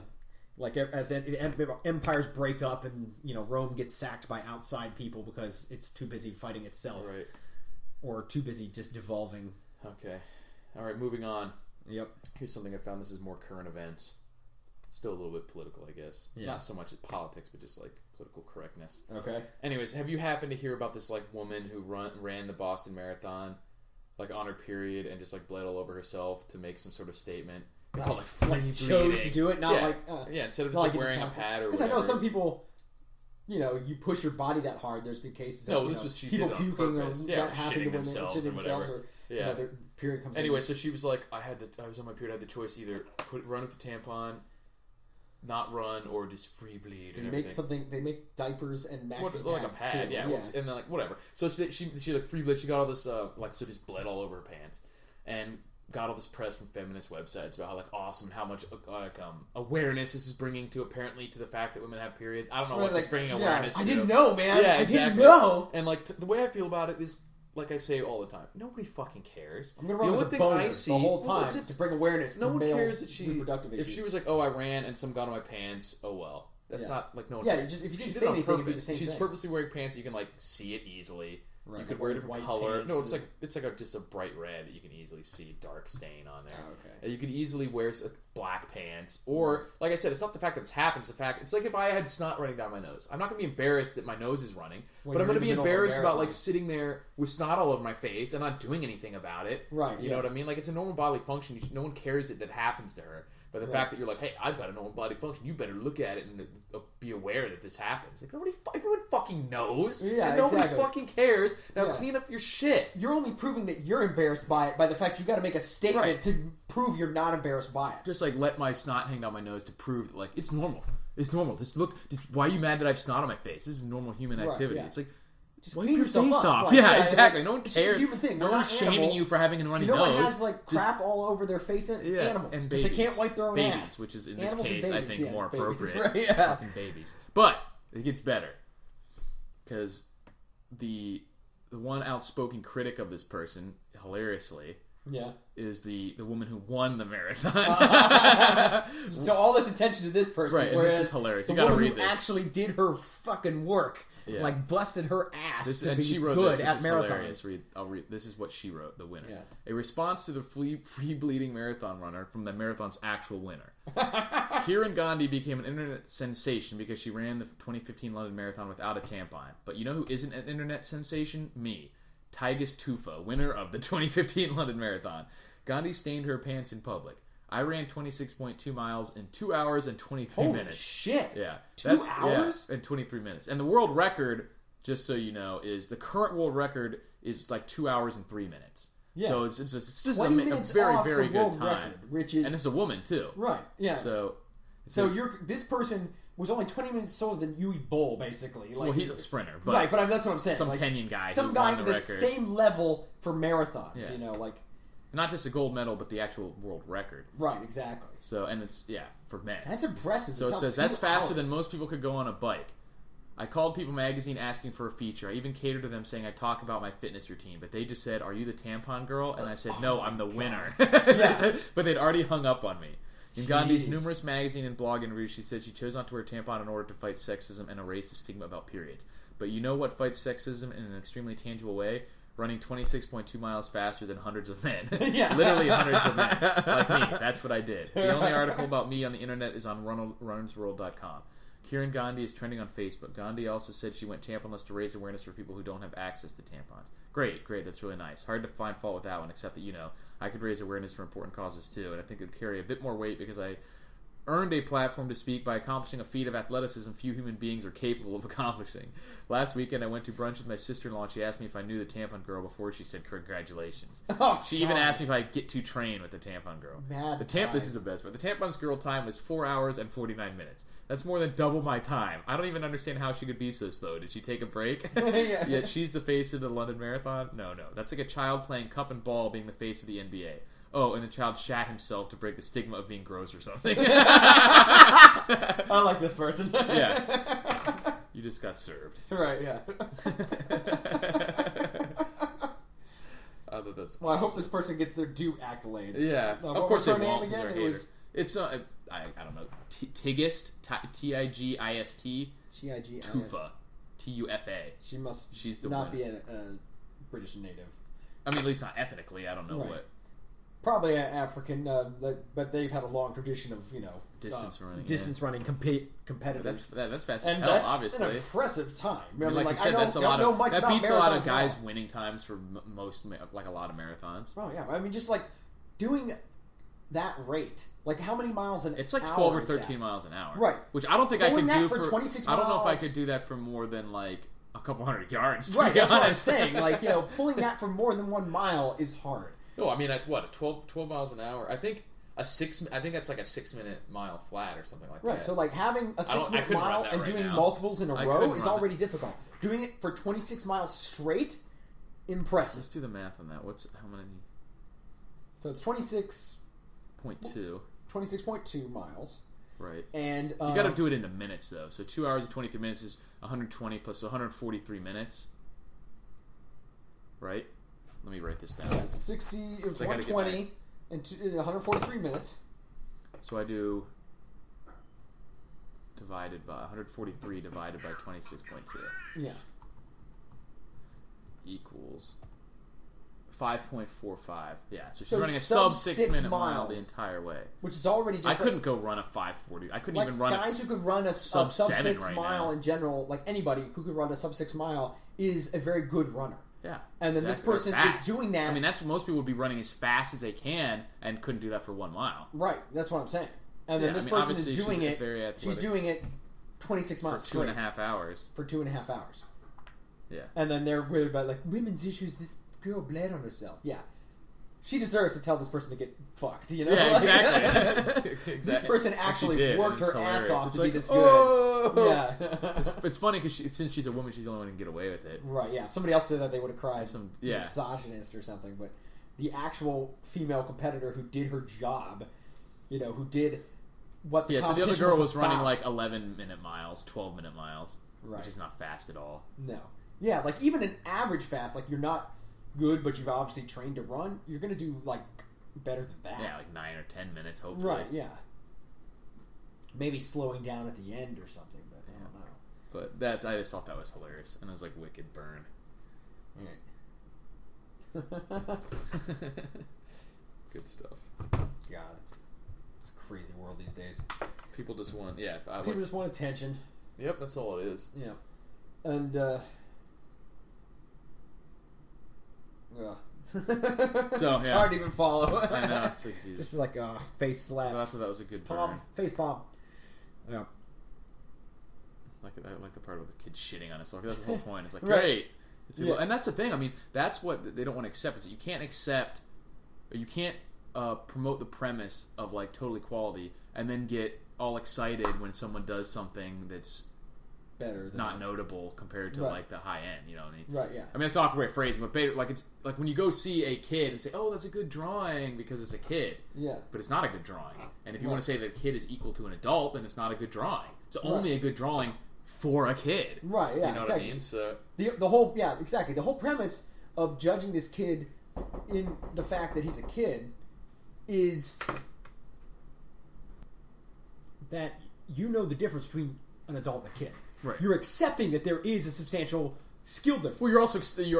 like as empires break up and Rome gets sacked by outside people because it's too busy fighting itself, or too busy just devolving. Okay, all right, moving on. Yep. Here's something I found. This is more current events. Still a little bit political, I guess. Yeah. Not so much politics, but just like political correctness. Okay. Anyways, have you happened to hear about this like woman who ran the Boston Marathon, like on her period, and just like bled all over herself to make some sort of statement? They call it free chose to do it, not instead of just like wearing a pad or whatever. Because I know some people, you push your body that hard. There's been cases of people puking or shitting themselves or whatever. Yeah. Their period comes. Anyway, so she was like, I was on my period. I had the choice either run with the tampon, not run, or just free bleed. They make diapers and maxi like a pad, too. And then like whatever. So she like free bleed. She got all this just bled all over her pants, and got all this press from feminist websites about how like awesome, how much awareness this is bringing to the fact that women have periods. I don't know what this bringing awareness. I didn't know, man. Yeah, exactly. I didn't know. And like the way I feel about it is, like I say all the time, nobody fucking cares. I'm gonna run with the bonus the whole time to bring awareness. No one cares that if she was like, "Oh, I ran and some got on my pants." Oh well, that's not like no one. Yeah, cares. if you didn't say anything, it'd be the same She's thing. purposely wearing pants so you can like see it easily. Right, you could wear a different color. No, it's like just a bright red that you can easily see dark stain on there. Oh, okay. And you could easily wear black pants, or like I said, it's not the fact that it's happened. It's the fact it's like if I had snot running down my nose, I'm not going to be embarrassed that my nose is running, but I'm going to be embarrassed about like sitting there with snot all over my face and not doing anything about it. Right. You know what I mean? Like it's a normal bodily function. No one cares that happens to her. But the fact that you're like, hey, I've got a normal body function, you better look at it and be aware that this happens. Like everyone fucking knows, and nobody fucking cares. Now clean up your shit. You're only proving that you're embarrassed by it by the fact you got to make a statement to prove you're not embarrassed by it. Just like let my snot hang down my nose to prove that like it's normal. It's normal. Just look. Why are you mad that I have snot on my face? This is normal human activity. It's like. Just wipe your face off. Like, exactly. No one cares. It's a human thing. No one's shaming you for having a runny nose. You know what has like crap all over their face? Animals. And babies. They can't wipe their own ass. Which is in this case, I think, more appropriate. Right, fucking babies. But it gets better because the one outspoken critic of this person, hilariously, is the woman who won the marathon. So all this attention to this person, right? Whereas and this is hilarious. The you gotta woman read who this. actually did her fucking work. Yeah. Like busted her ass to be she wrote good this, at marathon. I'll read. This is what she wrote. The winner. Yeah. A response to the free bleeding marathon runner from the marathon's actual winner. Kiran Gandhi became an internet sensation because she ran the 2015 London Marathon without a tampon. But you know who isn't an internet sensation? Me, Tigist Tufu, winner of the 2015 London Marathon. Gandhi stained her pants in public. I ran 26.2 miles in 2 hours and 23 minutes. Shit. Yeah. 2 hours? Yeah, and 23 minutes. And the world record, just so you know, is the current world record is like 2 hours and 3 minutes. Yeah. So it's a very, very good time. Record, which is, and it's a woman, too. Right. Yeah. So this person was only 20 minutes slower than Uwe Boll, basically. Like, well, he's a sprinter. But right, but that's what I'm saying. Some Kenyan guy. Some guy with the same level for marathons, like... Not just a gold medal, but the actual world record. Right, exactly. So, and it's, for men. That's impressive. So it says, that's faster than most people could go on a bike. I called People Magazine asking for a feature. I even catered to them saying I talk about my fitness routine. But they just said, are you the tampon girl? And I said, no, I'm the winner. But they'd already hung up on me. In Gandhi's numerous magazine and blog interviews, she said she chose not to wear a tampon in order to fight sexism and erase the stigma about periods. But you know what fights sexism in an extremely tangible way? Running 26.2 miles faster than hundreds of men. Literally hundreds of men. Like me. That's what I did. The only article about me on the internet is on runnersworld.com. Kiran Gandhi is trending on Facebook. Gandhi also said she went tamponless to raise awareness for people who don't have access to tampons. Great. That's really nice. Hard to find fault with that one, except that, I could raise awareness for important causes too, and I think it would carry a bit more weight because I earned a platform to speak by accomplishing a feat of athleticism few human beings are capable of accomplishing. Last weekend, I went to brunch with my sister-in-law, and she asked me if I knew the tampon girl before she said congratulations. She even asked me if I get to train with the tampon girl. This is the best part. The tampon's girl time was 4 hours and 49 minutes. That's more than double my time. I don't even understand how she could be so slow. Did she take a break? Yet she's the face of the London Marathon? No. That's like a child playing cup and ball being the face of the NBA. Oh, and the child shat himself to break the stigma of being gross or something. I like this person. Yeah. You just got served. Right, yeah. that that's. Well, I hope this person gets their due accolades. Yeah, What of course was they her won't. name again? It was. It's I don't know. Tigist Tigist Tufa. Tufa. She's the not winner. be a British native. I mean, at least not ethnically. I don't know what. Probably African, but they've had a long tradition of distance running competitors. That's fast and as hell. that's Obviously, an impressive time. I mean, like you said, that's a lot know of much that about beats a lot of marathons guys' now. winning times for most, like a lot of marathons. Oh yeah, I mean, just like doing that rate, like how many miles an hour? It's like 12 or 13 miles an hour, right? Which I don't think I could do for 26 miles. I don't know if I could do that for more than like a couple hundred yards. Right, that's what I'm saying. Like pulling that for more than 1 mile is hard. No, I mean like what 12 miles an hour. I think that's like a 6-minute mile flat or something like that. Right, so like having a 6-minute mile and doing multiples in a row is already difficult. Doing it for 26 miles straight, impressive. Let's do the math on that. How many? So it's 26.2 miles. Right. And you got to do it into minutes though. So 2 hours and 23 minutes is 120 plus 143 minutes. Right? Let me write this down. It's 60. It was 120 and 143 minutes. So I do divided by 143 divided by 26.2. Yeah. Equals 5.45. Yeah. So she's So running a sub 6 minute miles. mile the entire way. Which is already just. I couldn't go run a 5:40. I couldn't even run guys who could run a sub 6 right mile now. in general, like anybody who could run a sub 6 mile, is a very good runner. Yeah. And then this person is doing that. I mean, that's what most people would be running as fast as they can and couldn't do that for 1 mile. Right. That's what I'm saying. And then this person is doing it. She's doing it 26 miles for 2.5 hours. For 2.5 hours. Yeah. And then they're worried about like women's issues. This girl bled on herself. Yeah. She deserves to tell this person to get fucked, you know? Yeah, exactly. This person actually worked her ass off to be this good. Oh! Yeah. It's funny because since she's a woman, she's the only one who can get away with it. Right, yeah. If somebody else said that, they would have cried. Yeah. Misogynist or something. But the actual female competitor who did her job, who did what the competition so the other girl was about. running like 11-minute miles, 12-minute miles, right. Which is not fast at all. No. Yeah, like even an average fast, like you're not good, but you've obviously trained to run, you're going to do like better than that. Yeah, like 9 or 10 minutes, hopefully. Right, yeah. Maybe slowing down at the end or something, but I don't know. But I just thought that was hilarious, and it was like wicked burn. Right. Good stuff. God. It's a crazy world these days. People just want, People just want attention. Yep, that's all it is. Yeah. And, So it's hard to even follow. I know. It's just like a face slap. I thought that was a good palm, burn. face palm. Yeah. I like the part with the kid shitting on himself. That's the whole point. It's like right. great. And that's the thing. I mean, that's what they don't want to accept. Is that you can't accept, or you can't promote the premise of like total equality and then get all excited when someone does something that's better than not notable compared to like the high end, you know what I mean? Right, yeah. I mean, that's an awkward way of phrasing, but like it's like when you go see a kid and say, "Oh, that's a good drawing," because it's a kid. Yeah. But it's not a good drawing. And if you want to say that a kid is equal to an adult, then it's not a good drawing. It's only a good drawing for a kid. Right, yeah. You know exactly. what I mean? So the whole exactly. The whole premise of judging this kid in the fact that he's a kid is that you know the difference between an adult and a kid. Right. You're accepting that there is a substantial skill difference. Well,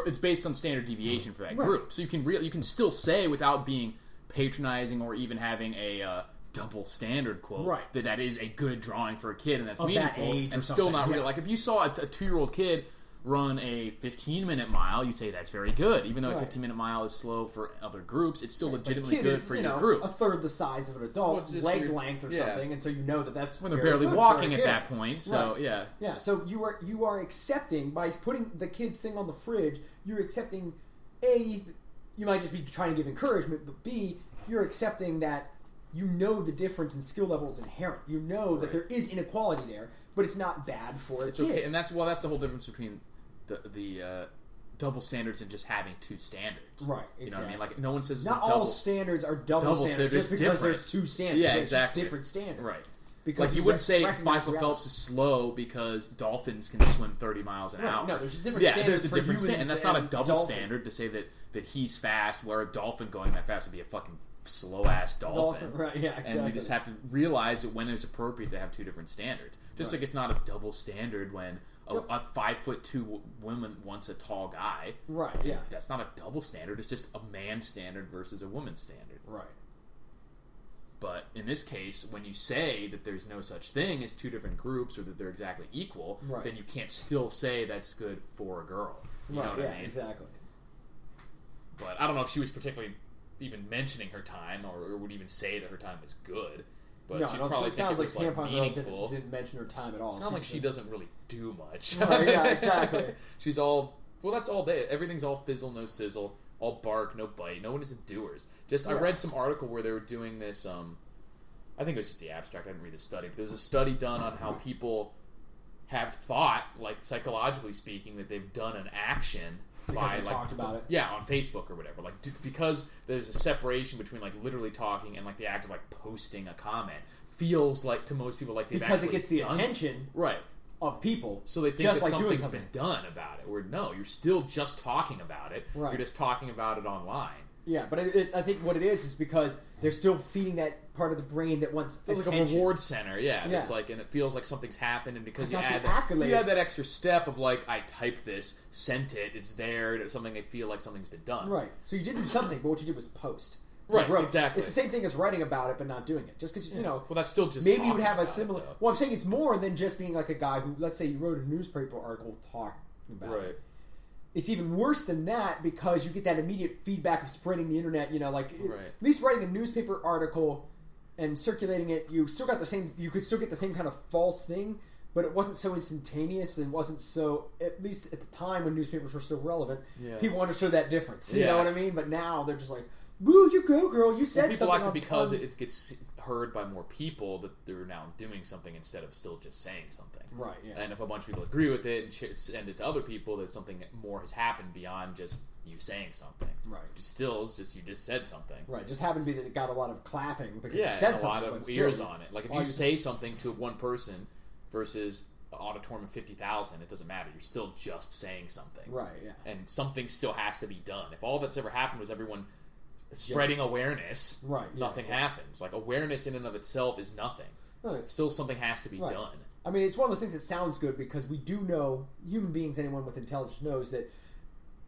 it's based on standard deviation for that group, so you can still say without being patronizing or even having a double standard quote that is a good drawing for a kid and that's meaningful that age and still not real. Like if you saw a 2-year-old kid run a 15-minute mile, you'd say that's very good. Even though a 15-minute mile is slow for other groups, it's still legitimately good for your group. A third the size of an adult, leg length or something, and so you know that's when they're barely walking at that point. So yeah. So you are accepting by putting the kid's thing on the fridge. You're accepting A, you might just be trying to give encouragement, but B, you're accepting that you know the difference in skill level is inherent. You know that there is inequality there, but it's not bad for a kid. Okay, and that's the whole difference between the double standards and just having two standards. Right, exactly. You know what I mean? Like no one says not all standards are double standards just because there's two standards. Yeah, it's exactly. just different standards. Right. because like you wouldn't say recognize Michael reality. Phelps is slow because dolphins can swim 30 miles an hour. No, there's just different standards there's a for different humans and that's not a double dolphins. standard to say that he's fast, where a dolphin going that fast would be a fucking slow-ass dolphin. Right, yeah, exactly. And you just have to realize that when it's appropriate to have two different standards. Just like it's not a double standard when a 5'2" woman wants a tall guy. Right, yeah. That's not a double standard. It's just a man standard versus a woman standard. Right. But in this case, when you say that there's no such thing as two different groups or that they're exactly equal, then you can't still say that's good for a girl. You know what I mean? Exactly. But I don't know if she was particularly even mentioning her time or would even say that her time was good. But she'd probably think it was Tampon meaningful. Girl didn't mention her time at all. It's not like she doesn't really do much. Right, yeah, exactly. She's all... Well, that's all day. Everything's all fizzle, no sizzle. All bark, no bite. No one is doers. I read some article where they were doing this... I think it was just the abstract. I didn't read the study. But there was a study done on how people have thought, like psychologically speaking, that they've done an action... Because they talked about it. Yeah, on Facebook or whatever. Like, because there's a separation between, like, literally talking and, like, the act of, like, posting a comment. Feels like, to most people, like they've because actually it gets the done attention of people. So they think just that like doing something's been done about it. Where, no, you're still just talking about it. Right. You're just talking about it online. Yeah, but I think what it is because they're still feeding that part of the brain that wants attention. Like a reward center, It's like, and it feels like something's happened, and because you add that extra step of like, I typed this, sent it, it's there, it's something they feel like something's been done. Right. So you did do something, but what you did was post. Right, exactly. It's the same thing as writing about it, but not doing it. Just because, you know... Well, that's still just maybe you would have a similar... Well, I'm saying it's more than just being like a guy who, let's say you wrote a newspaper article talking about it. It's even worse than that because you get that immediate feedback of spreading the internet, you know, like... At least writing a newspaper article and circulating it, you still got the same... You could still get the same kind of false thing, but it wasn't so instantaneous and wasn't so... At least at the time when newspapers were still relevant, people understood that difference. You know what I mean? But now they're just like... Woo, you go, girl. You said something. Because it gets heard by more people that they're now doing something instead of still just saying something. Right, yeah. And if a bunch of people agree with it and send it to other people, that something more has happened beyond just you saying something. Right. It still is just you just said something. Right. Just happened to be that it got a lot of clapping because you said something. Yeah, a lot of ears on it. Like if you say something to one person versus an auditorium of 50,000, it doesn't matter. You're still just saying something. Right, yeah. And something still has to be done. If all that's ever happened was everyone... spreading awareness, nothing happens. Like, awareness in and of itself is nothing. Right. Still something has to be done. I mean, it's one of those things that sounds good because we do know, human beings, anyone with intelligence knows that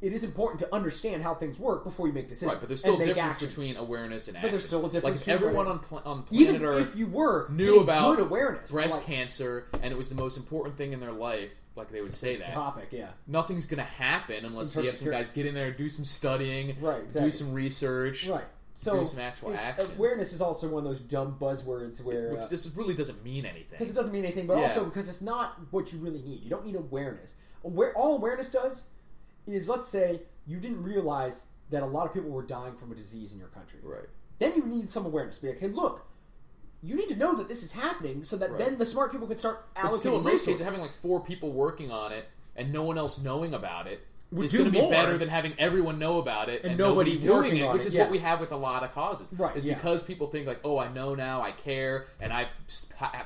it is important to understand how things work before you make decisions. Right, but there's still a difference between awareness and action. But there's still a difference. Like, if everyone on planet even Earth if you were knew about good awareness, breast cancer and it was the most important thing in their life, like they would say that. Topic, yeah. Nothing's going to happen unless you have some guys get in there, do some studying, do some research. Right. So do some actual actions. Awareness is also one of those dumb buzzwords where... Which this really doesn't mean anything. Because it doesn't mean anything, but also because it's not what you really need. You don't need awareness. All awareness does is, let's say, you didn't realize that a lot of people were dying from a disease in your country. Right. Then you need some awareness. Be like, hey, look, you need to know that this is happening so that then the smart people can start allocating still, in most cases, resources. having like 4 people working on it and no one else knowing about it is going to be better than having everyone know about it and nobody doing it, which is what we have with a lot of causes. Right, it's because people think like, oh, I know now, I care, and I've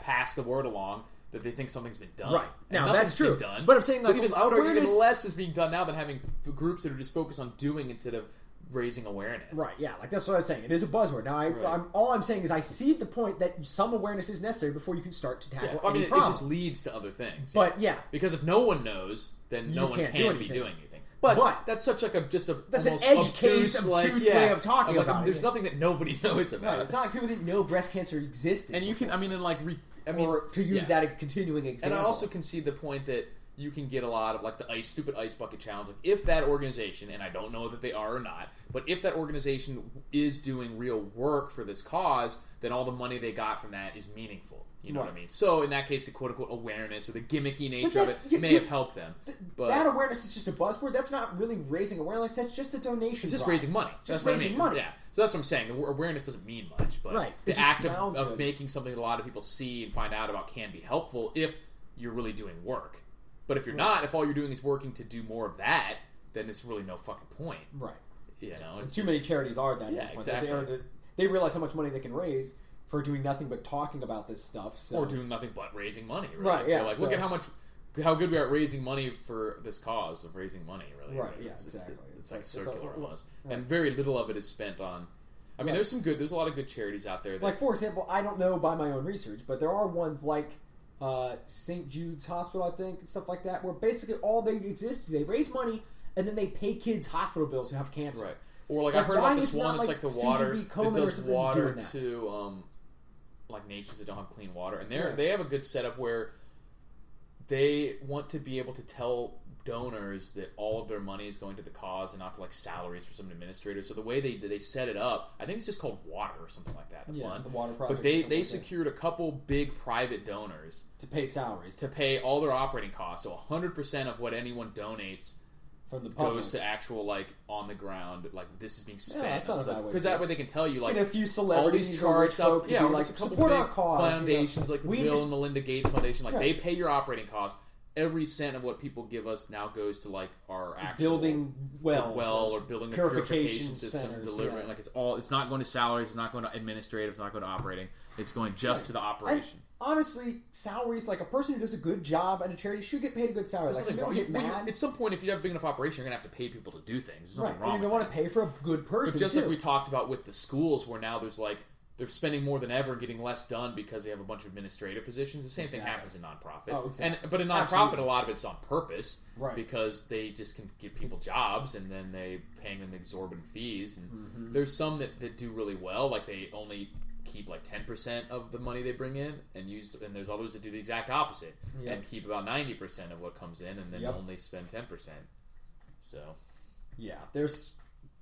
passed the word along that they think something's been done. Right. And now, that's true. Been done. But I'm saying, like, so even less is being done now than having groups that are just focused on doing instead of raising awareness. Right, yeah. Like, that's what I was saying. It is a buzzword. Now, all I'm saying is I see the point that some awareness is necessary before you can start to tackle any problem. It just leads to other things. But, because if no one knows, then no one can be doing anything. But that's such like that's an edge case, obtuse way of talking about it. There's nothing that nobody knows about. Right, it's not like people didn't know breast cancer existed. And you can, or to use that continuing example. And I also concede the point that you can get a lot of like the stupid ice bucket challenge. Like if that organization, and I don't know that they are or not, but if that organization is doing real work for this cause, then all the money they got from that is meaningful. You know what I mean? So in that case, the quote-unquote awareness or the gimmicky nature of it may have helped them. But that awareness is just a buzzword. That's not really raising awareness. That's just a donation. It's just raising money. Just raising money. Yeah. So that's what I'm saying. The awareness doesn't mean much, but the act of making something that a lot of people see and find out about can be helpful if you're really doing work. But if you're not, if all you're doing is working to do more of that, then it's really no fucking point. Right. You know, too many charities are that. Yeah, exactly. They realize how much money they can raise for doing nothing but talking about this stuff. So. Or doing nothing but raising money. Really. Right, yeah. They're like, look at how good we are at raising money for this cause of raising money, really. Right, yeah, it's exactly. It's like circular almost. Right. And very little of it is spent on... I mean, there's a lot of good charities out there. That, like, for example, I don't know by my own research, but there are ones like St. Jude's Hospital, I think, and stuff like that, where basically all they exist is they raise money and then they pay kids hospital bills who have cancer. Right. Or like I heard about this one, it's like the water that does water to like nations that don't have clean water, and they have a good setup where they want to be able to tell donors that all of their money is going to the cause and not to like salaries for some administrators. So the way they set it up, I think it's just called Water or something like that. The Water Project. But they secured a couple big private donors to pay salaries, to pay all their operating costs. So 100% of what anyone donates from the goes to actual like on the ground, like this is being spent. Yeah, that's not a bad way. Because that way they can tell you like get a few celebrities, all these charts up, like a couple support big our cause, foundations, like the Bill and Melinda Gates Foundation, like they pay your operating costs. Every cent of what people give us now goes to like our actual building wells, or building a purification system, centers, delivering like it's not going to salaries, it's not going to administrative, it's not going to operating, it's going just to the operation. And honestly, salaries, like a person who does a good job at a charity should get paid a good salary. Like some people get mad. At some point, if you have a big enough operation, you're going to have to pay people to do things. There's nothing wrong. And you're going to want to pay for a good person. But just like we talked about with the schools, where now there's like they're spending more than ever and getting less done because they have a bunch of administrative positions. The same thing happens in nonprofit. Oh, exactly. But in nonprofit, a lot of it's on purpose, right? Because they just can give people jobs and then they paying them exorbitant fees. And there's some that do really well, like they only keep like 10% of the money they bring in and use, and there's others that do the exact opposite and keep about 90% of what comes in and then only spend 10%. So, yeah, there's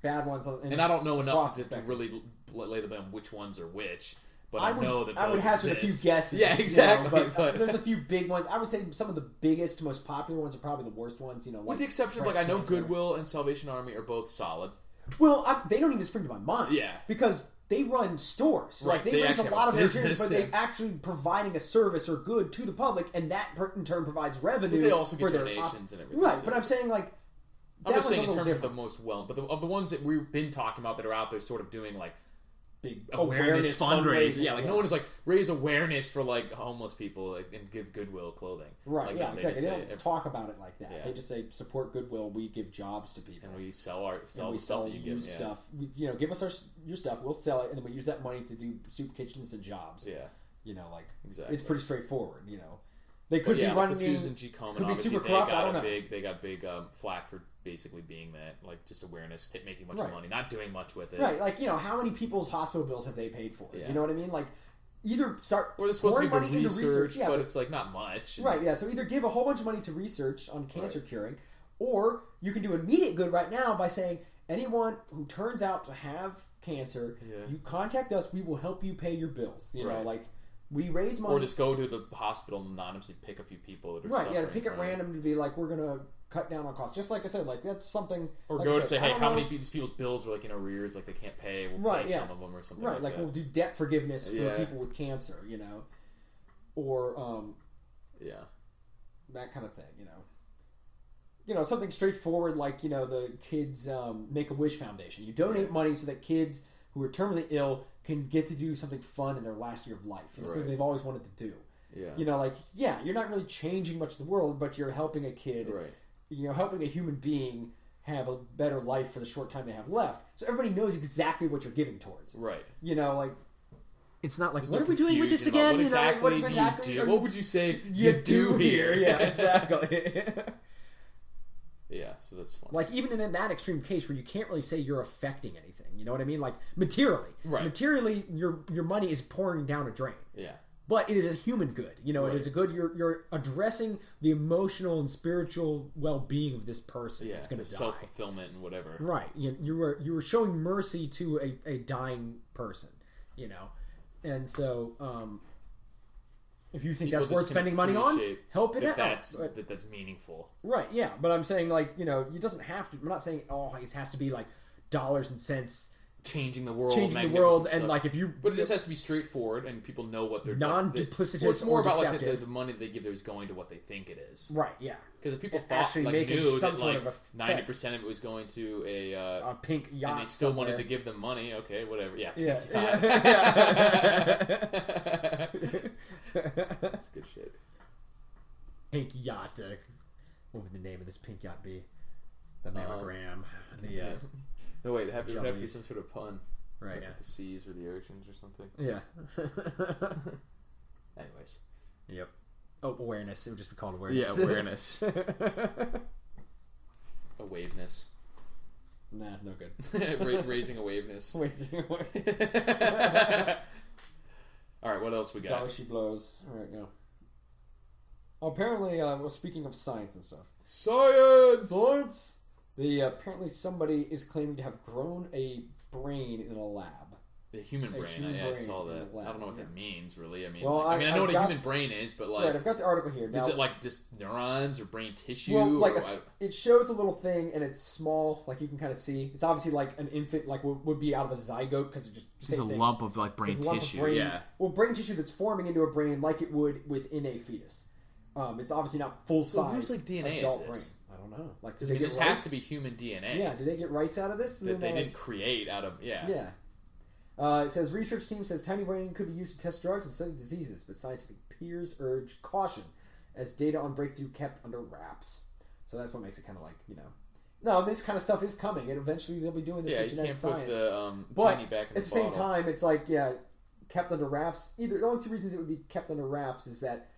bad ones, and I don't know enough to really lay them on which ones are which. But I know that I would hazard a few guesses. Yeah, exactly. You know, but there's a few big ones. I would say some of the biggest, most popular ones are probably the worst ones. You know, like with the exception of like I know Goodwill and Salvation Army are both solid. Well, they don't even spring to my mind. Yeah, because they run stores. Right. Like they raise a lot of their business, but they're actually providing a service or good to the public, and that in turn provides revenue. But they also get for donations and everything. Right, but I'm saying like. I'm just saying in terms of the most but of the ones that we've been talking about that are out there sort of doing like big awareness fundraising. Yeah, like no one is like raise awareness for like homeless people and give Goodwill clothing. Right, like, yeah, exactly. They don't talk about it like that. Yeah. They just say support Goodwill, we give jobs to people. And we sell the stuff that you give. Stuff. We, give us your stuff, we'll sell it, and then we use that money to do soup kitchens and jobs. Yeah. Like exactly. It's pretty straightforward, They could be running like Susan G. Komen, could be obviously super corrupt, I don't know. They got big flack for basically being that, like just awareness, making a bunch of money, not doing much with it. Right, like, how many people's hospital bills have they paid for? Yeah. You know what I mean? Like, either start or they're supposed to be money into research, but it's like not much. Right, yeah, so either give a whole bunch of money to research on cancer curing, or you can do immediate good right now by saying, anyone who turns out to have cancer, you contact us, we will help you pay your bills. You know, like, we raise money. Or just go to the hospital and anonymously pick a few people that are suffering. To pick at random to be like, we're going to cut down on costs. Just like I said, like, that's something... Or like go and say, hey, how many of these people's bills are like in arrears, like they can't pay, we'll pay some of them or something like that. We'll do debt forgiveness for people with cancer, Or, that kind of thing, something straightforward like, the kids' Make-A-Wish Foundation. You donate money so that kids who are terminally ill can get to do something fun in their last year of life. Something they've always wanted to do. Yeah. You're not really changing much of the world, but you're helping a kid, helping a human being have a better life for the short time they have left. So everybody knows exactly what you're giving towards. Right. It's not like, what are we doing with this again? What exactly what would you say you do here? Yeah, exactly. Yeah, so that's fun. Like, even in that extreme case where you can't really say you're affecting anything, you know what I mean? Like, materially. Right. Materially, your money is pouring down a drain. Yeah. But it is a human good. It is a good, you're addressing the emotional and spiritual well-being of this person that's going to die. Self-fulfillment and whatever. Right. You were showing mercy to a dying person, And so... if you think that's worth spending money on, help it out. That's meaningful. Right, yeah. But I'm saying, like, it doesn't have to... I'm not saying, it has to be, like, dollars and cents changing the world, and like if you, but it just has to be straightforward and people know what they're non-duplicitous. Well, it's more about deceptive. like the money they give is going to what they think it is, right? Yeah, because if people actually like knew some that sort like of 90% of it was going to a pink yacht, and they still somewhere. wanted to give them money, okay, whatever, yeah, yeah. That's good shit. Pink yacht. What would the name of this pink yacht be? The mammogram. No, wait, it would have to be some sort of pun. Right, like the seas or the oceans or something. Yeah. Anyways. Yep. Oh, awareness. It would just be called awareness. Yeah, awareness. A waveness. Nah, no good. Raising a waveness. Alright, what else we got? Dollar she blows. Alright, now. Apparently, well, speaking of science and stuff. Science! Apparently somebody is claiming to have grown a brain in a lab. A human brain. I saw that. I don't know what that means, really. I mean, I know what a human brain is, but like... Right, I've got the article here. Now, is it like just neurons or brain tissue? Well, like it shows a little thing, and it's small, like you can kind of see. It's obviously like an infant, like would be out of a zygote, because it's just a lump of like brain tissue, yeah. Well, brain tissue that's forming into a brain like it would within a fetus. It's obviously not full size. So whose like DNA adult is this? brain. I don't know. Like, this has to be human DNA. Yeah. Do they get rights out of this? That they didn't create out of Yeah. It says research team says tiny brain could be used to test drugs and study diseases, but scientific peers urge caution as data on breakthrough kept under wraps. So that's what makes it kind of like no, this kind of stuff is coming, and eventually they'll be doing this with genetic science. Put the but genie back in at the same time, it's like kept under wraps. Either the only two reasons it would be kept under wraps is that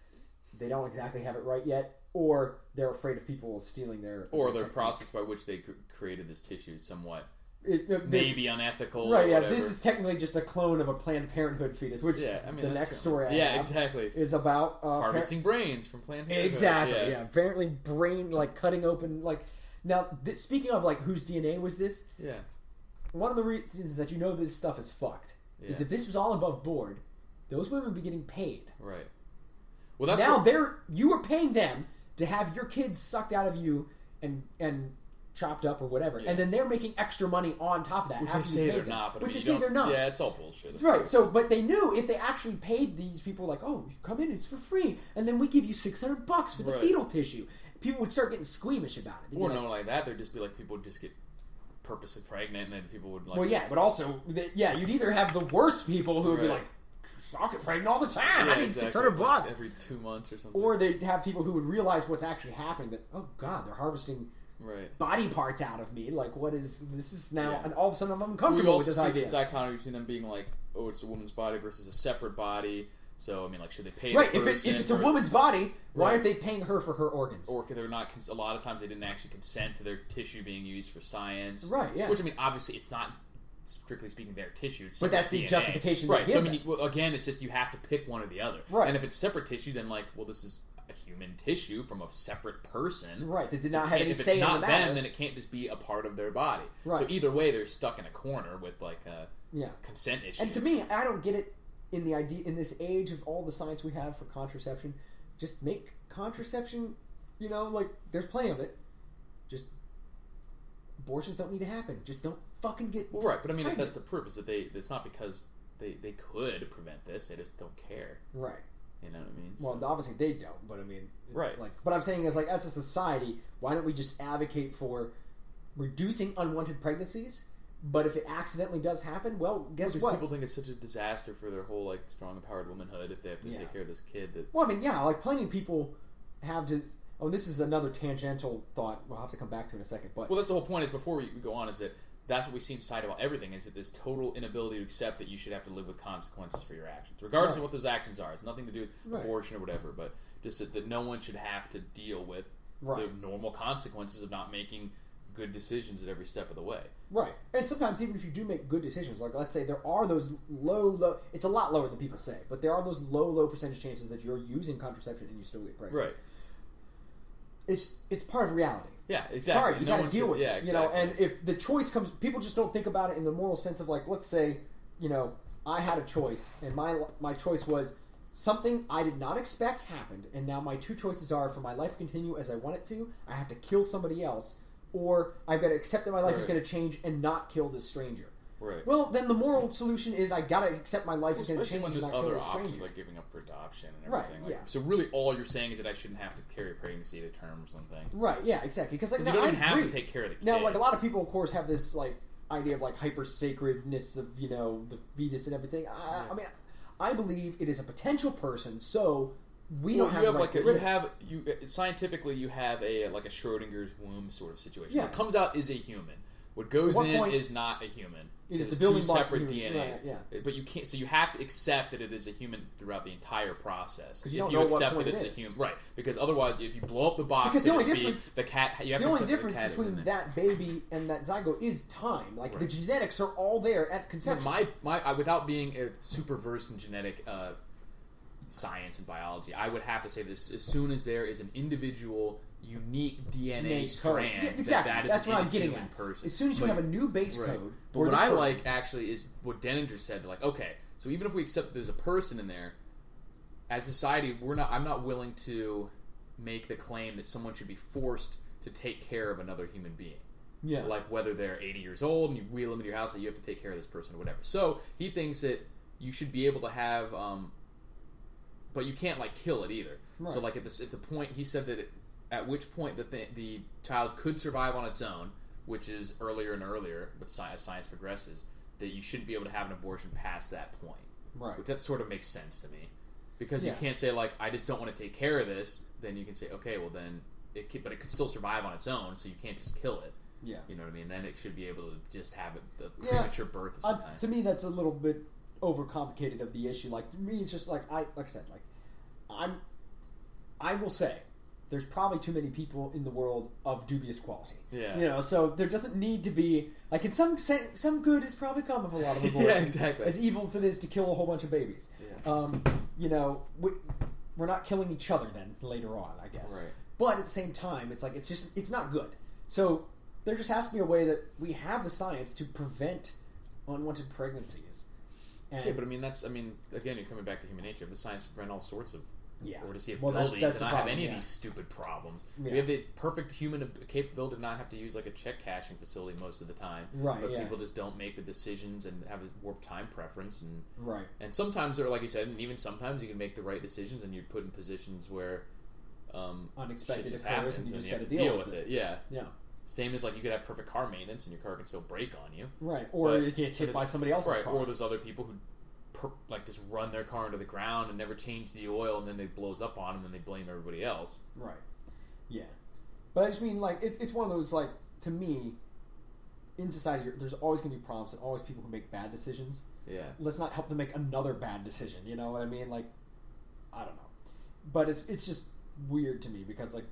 they don't exactly have it right yet, or they're afraid of people stealing their... Or the process by which they created this tissue is somewhat maybe unethical. Right, or yeah. whatever. This is technically just a clone of a Planned Parenthood fetus, which the next story I have exactly. is about... harvesting brains from Planned Parenthood. Exactly, yeah. Apparently brain, like, cutting open... like Now, speaking of, like, whose DNA was this? Yeah. One of the reasons that this stuff is fucked is if this was all above board, those women would be getting paid. Right. Well, that's now you are paying them to have your kids sucked out of you and chopped up or whatever, and then they're making extra money on top of that. Which they say they're not, but which they say they're not. Yeah, it's all bullshit. Right. So, but they knew if they actually paid these people, like, oh, you come in, it's for free, and then we give you $600 for the fetal tissue, people would start getting squeamish about it. Or not like that, there'd just be like people would just get purposely pregnant, and then people would like. Well, yeah, but also, you'd either have the worst people who would be like, I'll get pregnant all the time. I need $600 like every 2 months or something. Or they'd have people who would realize what's actually happening. That God, they're harvesting body parts out of me. Like, what is this? Is now, and all of a sudden I'm uncomfortable with this idea. The dichotomy between them being like, oh, it's a woman's body versus a separate body. So I mean, like, should they pay? Right. If it's a woman's body, why aren't they paying her for her organs? Or they're not. A lot of times they didn't actually consent to their tissue being used for science. Right. Yeah. Which I mean, obviously, it's not. Strictly speaking, their tissue. But that's the justification, right? So I mean, again, it's just you have to pick one or the other, right? And if it's separate tissue, then like, well, this is a human tissue from a separate person, right? That did not have any if say in the matter. If it's not them, then it can't just be a part of their body, right? So either way, they're stuck in a corner with like consent issues. And to me, I don't get it in the idea in this age of all the science we have for contraception. Just make contraception, like there's plenty of it. Just abortions don't need to happen. Just don't fucking get right. But I mean, pregnant. If that's the proof, is that it's not because they could prevent this. They just don't care. Right. You know what I mean? Well, obviously they don't. But I mean, right. Like, but I'm saying is like as a society, why don't we just advocate for reducing unwanted pregnancies? But if it accidentally does happen, well, guess what? People think it's such a disaster for their whole like strong, empowered womanhood if they have to take care of this kid. Well, I mean, like plenty of people have to. Oh, this is another tangential thought. We'll have to come back to in a second. But that's the whole point. Is before we go on, is that that's what we see in society about everything. Is that this total inability to accept that you should have to live with consequences for your actions, regardless of what those actions are. It's nothing to do with abortion or whatever, but just that no one should have to deal with the normal consequences of not making good decisions at every step of the way. Right. And sometimes even if you do make good decisions, like let's say there are those low, it's a lot lower than people say, but there are those low percentage chances that you're using contraception and you still get pregnant. Right. It's part of reality. Yeah, exactly. Sorry, you got to deal with it. Yeah, exactly. And if the choice comes, people just don't think about it in the moral sense of like, let's say, I had a choice, and my choice was something I did not expect happened, and now my two choices are for my life to continue as I want it to, I have to kill somebody else, or I've got to accept that my life is going to change and not kill this stranger. Right. Well, then the moral solution is I gotta accept my life is going to change. Especially when and there's not other kill a stranger. options like giving up for adoption and Right, everything. Like, yeah. So really, all you're saying is that I shouldn't have to carry a pregnancy to term or something. Right. Yeah. Exactly. Because like You now, don't I even have agree. to take care of the kid. Now, like a lot of people, of course, have this like idea of like hyper sacredness of the fetus and everything. I mean, I believe it is a potential person, so we don't have you the right have to get rid of it. scientifically you have a Schrodinger's womb sort of situation. Yeah. What comes out is a human. What goes in point- is not a human. It is It's the building two blocks of separate human- DNAs. right, yeah. But you can't. So you have to accept that it is a human throughout the entire process. 'Cause If you don't you know what accept point that it it's is. a human, right? Because otherwise, if you blow up the box, Because so the to only speak, difference- the cat. You have The to only accept that the difference cat is in between there. that baby and that zygote is time. Like the genetics are all there at conception. Without being a super versed in genetic science and biology, I would have to say this: as soon as there is an individual, unique DNA strand, Yeah, exactly. that is That's an what I'm getting inhuman at. person. As soon as you But- have a new base right. code, But for what this I person- like actually is what Denninger said. Like, okay, so even if we accept that there's a person in there, as a society, I'm not willing to make the claim that someone should be forced to take care of another human being. yeah, Like whether they're 80 years old and you wheel them into your house, that you have to take care of this person or whatever. So he thinks that you should be able to have, but you can't like kill it either. Right. So like at the point he said that at which point the child could survive on its own, which is earlier and earlier, but as science progresses, that you shouldn't be able to have an abortion past that point. right. Which that sort of makes sense to me, because Yeah. you can't say like I just don't want to take care of this. Then you can say okay, well then but it could still survive on its own, so you can't just kill it. Yeah. You know what I mean? Then it should be able to just have the Yeah. premature birth of some kind. To me, that's a little bit overcomplicated of the issue. Like to me, it's just like I said, like I will say, there's probably too many people in the world of dubious quality. Yeah. So there doesn't need to be like in some good has probably come of a lot of abortions. Yeah, exactly. As evil as it is to kill a whole bunch of babies. Yeah. We're not killing each other then later on, I guess. Right. But at the same time, it's like it's not good. So there just has to be a way that we have the science to prevent unwanted pregnancies. And Yeah, but again, you're coming back to human nature. The science prevent all sorts of or to see Well, abilities that's and the not problem, have any yeah. of these stupid problems. Yeah. We have the perfect human capability to not have to use like a check cashing facility most of the time. Right, But yeah. people just don't make the decisions and have a warped time preference and right. And sometimes they're like you said, and even sometimes you can make the right decisions and you're put in positions where Unexpected shit just occurs happens and you just have got to to deal with it. Yeah. Yeah. Same as like you could have perfect car maintenance and your car can still break on you. Right. Or But- it gets hit but by somebody else's right, car. or there's other people who just run their car into the ground and never change the oil, and then it blows up on them, and they blame everybody else. Right. Yeah. But I just mean, like, it's one of those, like, to me, in society, there's always going to be problems and always people who make bad decisions. Yeah. Let's not help them make another bad decision. You know what I mean? Like, I don't know. But it's just weird to me because, like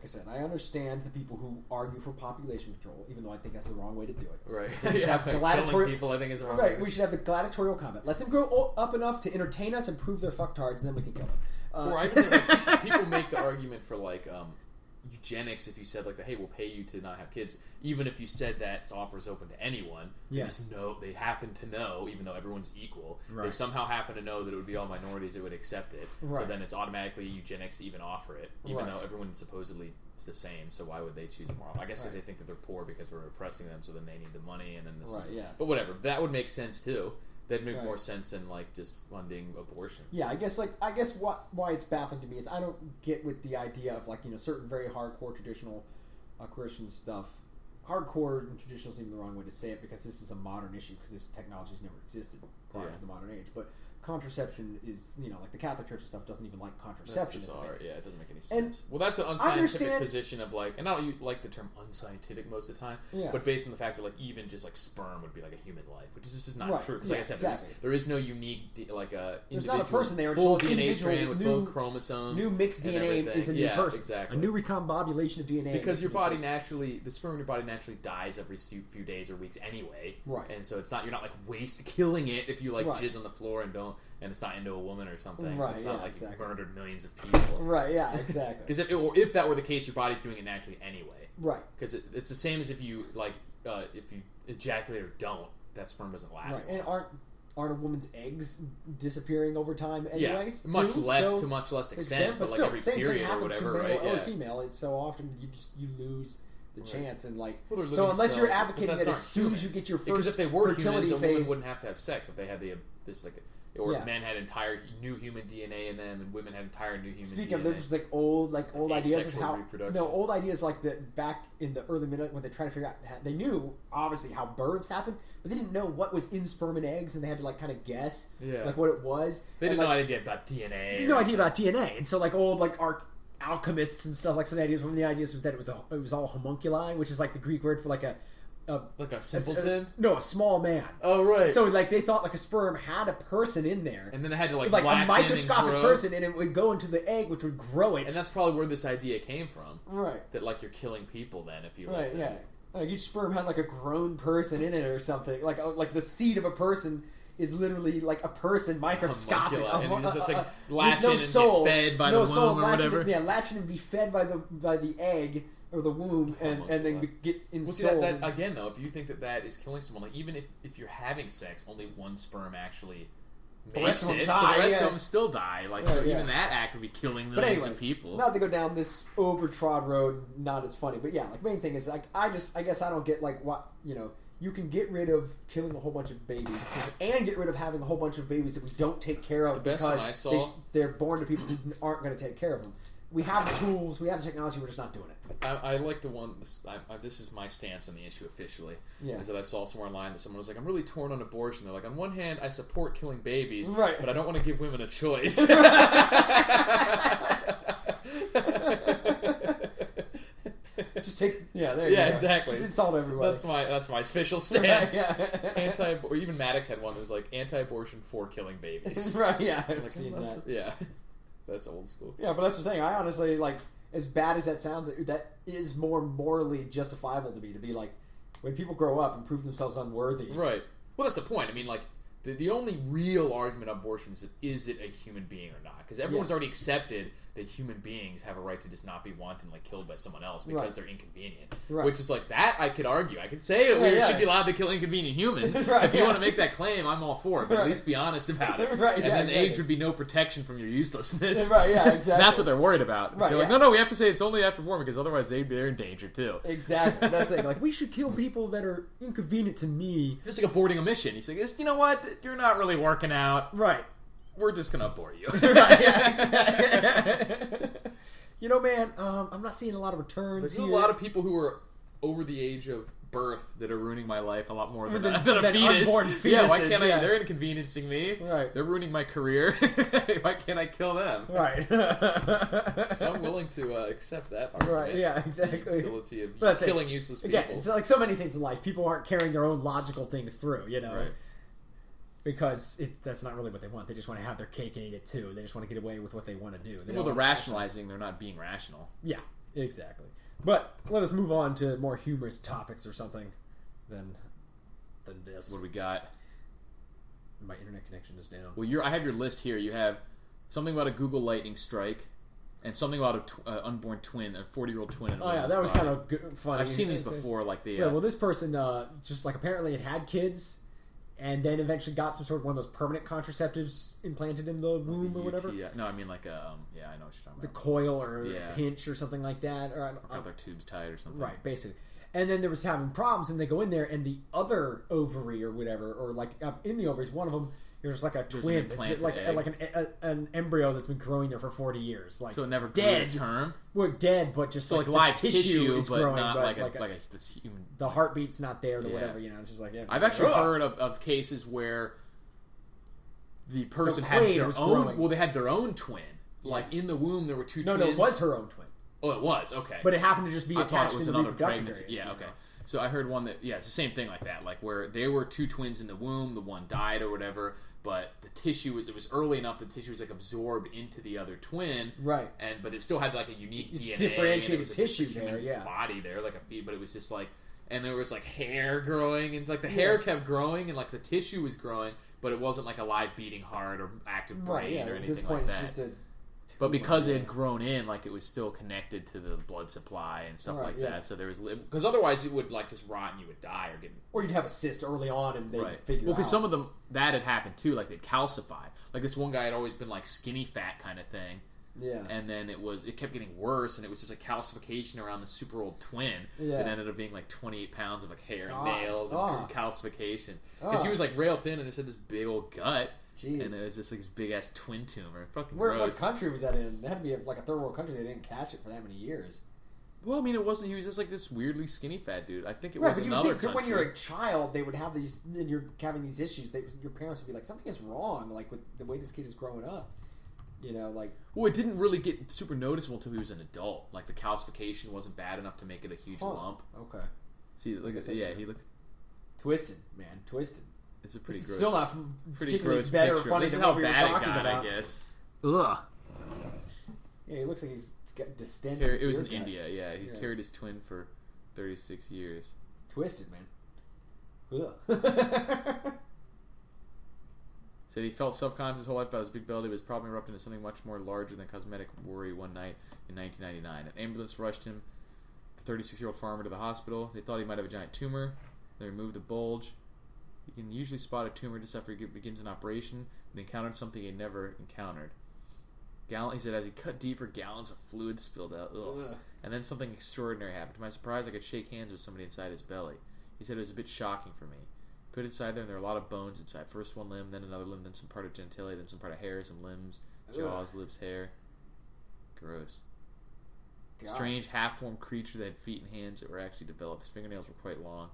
I said, I understand the people who argue for population control, even though I think that's the wrong way to do it. Right. We should have gladiatorial people, I think, is the wrong Right, way. we should have the gladiatorial combat. Let them grow up enough to entertain us and prove they're fucktards, and then we can kill them. Or I think like, people make the argument for like eugenics if you said like, hey, we'll pay you to not have kids, even if you said that offer is open to anyone. Yeah. They just know, they happen to know, even though everyone's equal, they Right. somehow happen to know that it would be all minorities that would accept it. So Right. then it's automatically eugenics to even offer it, even Right. though everyone supposedly is the same. So why would they choose more? I guess because Right. they think that they're poor because we're oppressing them, so then they need the money, and then this Right, is, yeah. But whatever, that would make sense too. That'd make Right. more sense than like just funding abortions. Yeah, I guess why it's baffling to me is I don't get with the idea of like certain very hardcore traditional Christian stuff. Hardcore and traditional is even the wrong way to say it because this is a modern issue because this technology has never existed prior Yeah. to the modern age. But contraception is like the Catholic Church and stuff doesn't even like That's contraception. bizarre. at the base. Yeah, it doesn't make any And sense. Well, that's an I unscientific understand- position of like, and I don't like the term unscientific most of the time, Yeah. but based on the fact that like even just like sperm would be like a human life, which is just not Right. true. Because Yeah, like I said, exactly. there is no unique like There's not a person there. It's full all DNA individual, strand with new- both chromosomes. New mixed and DNA everything. is a new Yeah, person. exactly. A new recombobulation of DNA. Because makes your a new body person. naturally, the sperm in your body naturally dies every few days or weeks anyway. Right. And so it's not, you're not like killing it if you like Right. jizz on the floor and it's not into a woman or something. Right, It's not yeah, like exactly. you murdered millions of people. Right. Yeah. Exactly. Because if that were the case, your body's doing it naturally anyway. Right. Because it's the same as if you if you ejaculate or don't, that sperm doesn't last. Right. long. And aren't a woman's eggs disappearing over time yeah, anyways? much too? less to much less extent, but like still, every same thing period or happens whatever, to male right? or Yeah. female. It's so often you lose the chance, and like well, so unless you're cells, advocating that as soon as you get your first because if they were fertility humans, phase, a woman wouldn't have to have sex if they had this like. Or if men had entire new human DNA in them, and women had entire new human DNA. Speaking of, there's like old ideas of how old ideas like that back in the early minute when they try to figure out they knew obviously how births happen, but they didn't know what was in sperm and eggs, and they had to like kind of guess like what it was. They didn't know anything about DNA. They had no idea about DNA, and so like old like alchemists and stuff like some ideas. One of the ideas was that it was all homunculi, which is like the Greek word for like a simpleton? A small man. Oh, right. So, like, they thought, like, a sperm had a person in there. And then it had to, like a microscopic person, and it would go into the egg, which would grow it. And that's probably where this idea came from. Right. That, like, you're killing people then if you Right, yeah. Like, each sperm had, like, a grown person in it or something. Like the seed of a person is literally, like, a person microscopic. And it's just, like, latch in and get fed by the womb or whatever. Latch in and be fed by the egg or the womb, and then get ensouled. That again, though, if you think that is killing someone, like even if you're having sex, only one sperm actually makes it, so the rest of them still die. Like even that act would be killing millions of people. Not to go down this overtrod road, not as funny, but like main thing is like I guess I don't get like what you can get rid of killing a whole bunch of babies and get rid of having a whole bunch of babies that we don't take care of because they're born to people who aren't going to take care of them. We have the tools, we have the technology, we're just not doing it. I like the one, this is my stance on the issue officially, is that I saw somewhere online that someone was like, I'm really torn on abortion. They're like, on one hand, I support killing babies, but I don't want to give women a choice. Just take, there you go. Exactly. Just insult everybody. That's my official stance. Or even Maddox had one that was like, anti-abortion for killing babies. Right, yeah, I've seen that. Yeah. That's old school. Yeah, but that's what I'm saying. I honestly, like, as bad as that sounds, that is more morally justifiable to me. To be like, when people grow up and prove themselves unworthy. Right. Well, that's the point. I mean, like, the only real argument of abortion is it a human being or not? Because everyone's already accepted that human beings have a right to just not be wantonly killed by someone else because they're inconvenient. Right. Which is like, that I could argue. I could say we should be allowed to kill inconvenient humans. If you want to make that claim, I'm all for it. But at least be honest about it. And then age would be no protection from your uselessness. Exactly. That's what they're worried about. They're like, no, we have to say it's only after 4 because otherwise they're in danger too. Exactly. That's it. Like, we should kill people that are inconvenient to me. Just like aborting a mission. He's like, you know what? You're not really working out. Right. We're just going to abort you. Man, I'm not seeing a lot of returns here. There's a lot of people who are over the age of birth that are ruining my life a lot more than a fetus. Unborn fetuses. Yeah, why can't I? They're inconveniencing me. Right. They're ruining my career. Why can't I kill them? Right. So I'm willing to accept that argument. Right, yeah, exactly. The utility of killing useless people. Again, it's like so many things in life. People aren't carrying their own logical things through, Right. Because that's not really what they want. They just want to have their cake and eat it too. They just want to get away with what they want to do. They're rationalizing. They're not being rational. Yeah, exactly. But let us move on to more humorous topics or something than this. What do we got? My internet connection is down. Well, I have your list here. You have something about a Google lightning strike, and something about an unborn twin, a 40-year-old twin. Oh yeah, that was kind of funny. I've seen these before. Like well, this person just like apparently had kids. And then eventually got some sort of one of those permanent contraceptives implanted in the womb or whatever. No, I mean like I know what you're talking about. The coil or a pinch or something like that. Or got their tubes tied or something. Right, basically. And then there was having problems, and they go in there, and the other ovary or whatever, or like in the ovaries, one of them, there's like a twin. It's like an embryo that's been growing there for 40 years. Like, so it never dead. Grew to term? Well, dead, but just so like live tissue is but growing, not but like this human. The heartbeat's not there, or whatever. It's just like I've actually heard of cases where the person had their own. Growing. Well, they had their own twin. Like in the womb, there were two. No, twins. it was her own twin. Oh, it was okay, but it happened to just be attached to another reproductive pregnancy. areas, Yeah, okay. So I heard one that it's the same thing like that, like where there were two twins in the womb, the one died or whatever, but the tissue was early enough. The tissue was like absorbed into the other twin, right? But it still had like a unique DNA, differentiated tissue there, body there, like a feed, but it was just like, and there was like hair growing, and like the hair kept growing, and like the tissue was growing, but it wasn't like a live beating heart or active brain or anything like that. At this point, it's just but because it had grown in, like it was still connected to the blood supply and stuff like that. So there was because otherwise it would like just rot and you would die or you'd have a cyst early on and they'd figure. Well, because some of them that had happened too, like they'd calcify. Like this one guy had always been like skinny fat kind of thing, Yeah. And then it kept getting worse, and it was just like calcification around the super old twin that ended up being like 28 pounds of like hair and nails and calcification. Because she was like rail thin and it had this big old gut. Jeez. And it was just like this big ass twin tumor. Fucking gross. What country was that in? It had to be like a third world country. They didn't catch it for that many years. Well, I mean, it wasn't. He was just like this weirdly skinny fat dude. I think it was another country. When you're a child, they would have these, and you're having these issues. Your parents would be like, something is wrong, like with the way this kid is growing up. You know, like. Well, it didn't really get super noticeable until he was an adult. Like the calcification wasn't bad enough to make it a huge lump. Okay. See, look at he looked twisted, man, twisted. It's a pretty gross. Still not pretty particularly gross better or picture. funny This than is how what we were bad talking it got, about. I guess. Ugh. Yeah, he looks like he's got distended. It was in India. Yeah, he carried his twin for 36 years. Twisted, man. Ugh. Said he felt self-conscious his whole life about his big belly, but was probably erupted into something much more larger than cosmetic worry one night in 1999. An ambulance rushed him, the 36-year-old farmer, to the hospital. They thought he might have a giant tumor. They removed the bulge. You can usually spot a tumor just after he begins an operation, but encountered something he'd never encountered. He said as he cut deeper, gallons of fluid spilled out. Ugh. And then something extraordinary happened. To my surprise, I could shake hands with somebody inside his belly. He said it was a bit shocking for me. Put inside there, and there were a lot of bones inside. First one limb, then another limb, then some part of genitalia, then some part of hair, some limbs, jaws, lips, hair. Gross. God. Strange, half-formed creature that had feet and hands that were actually developed. His fingernails were quite long.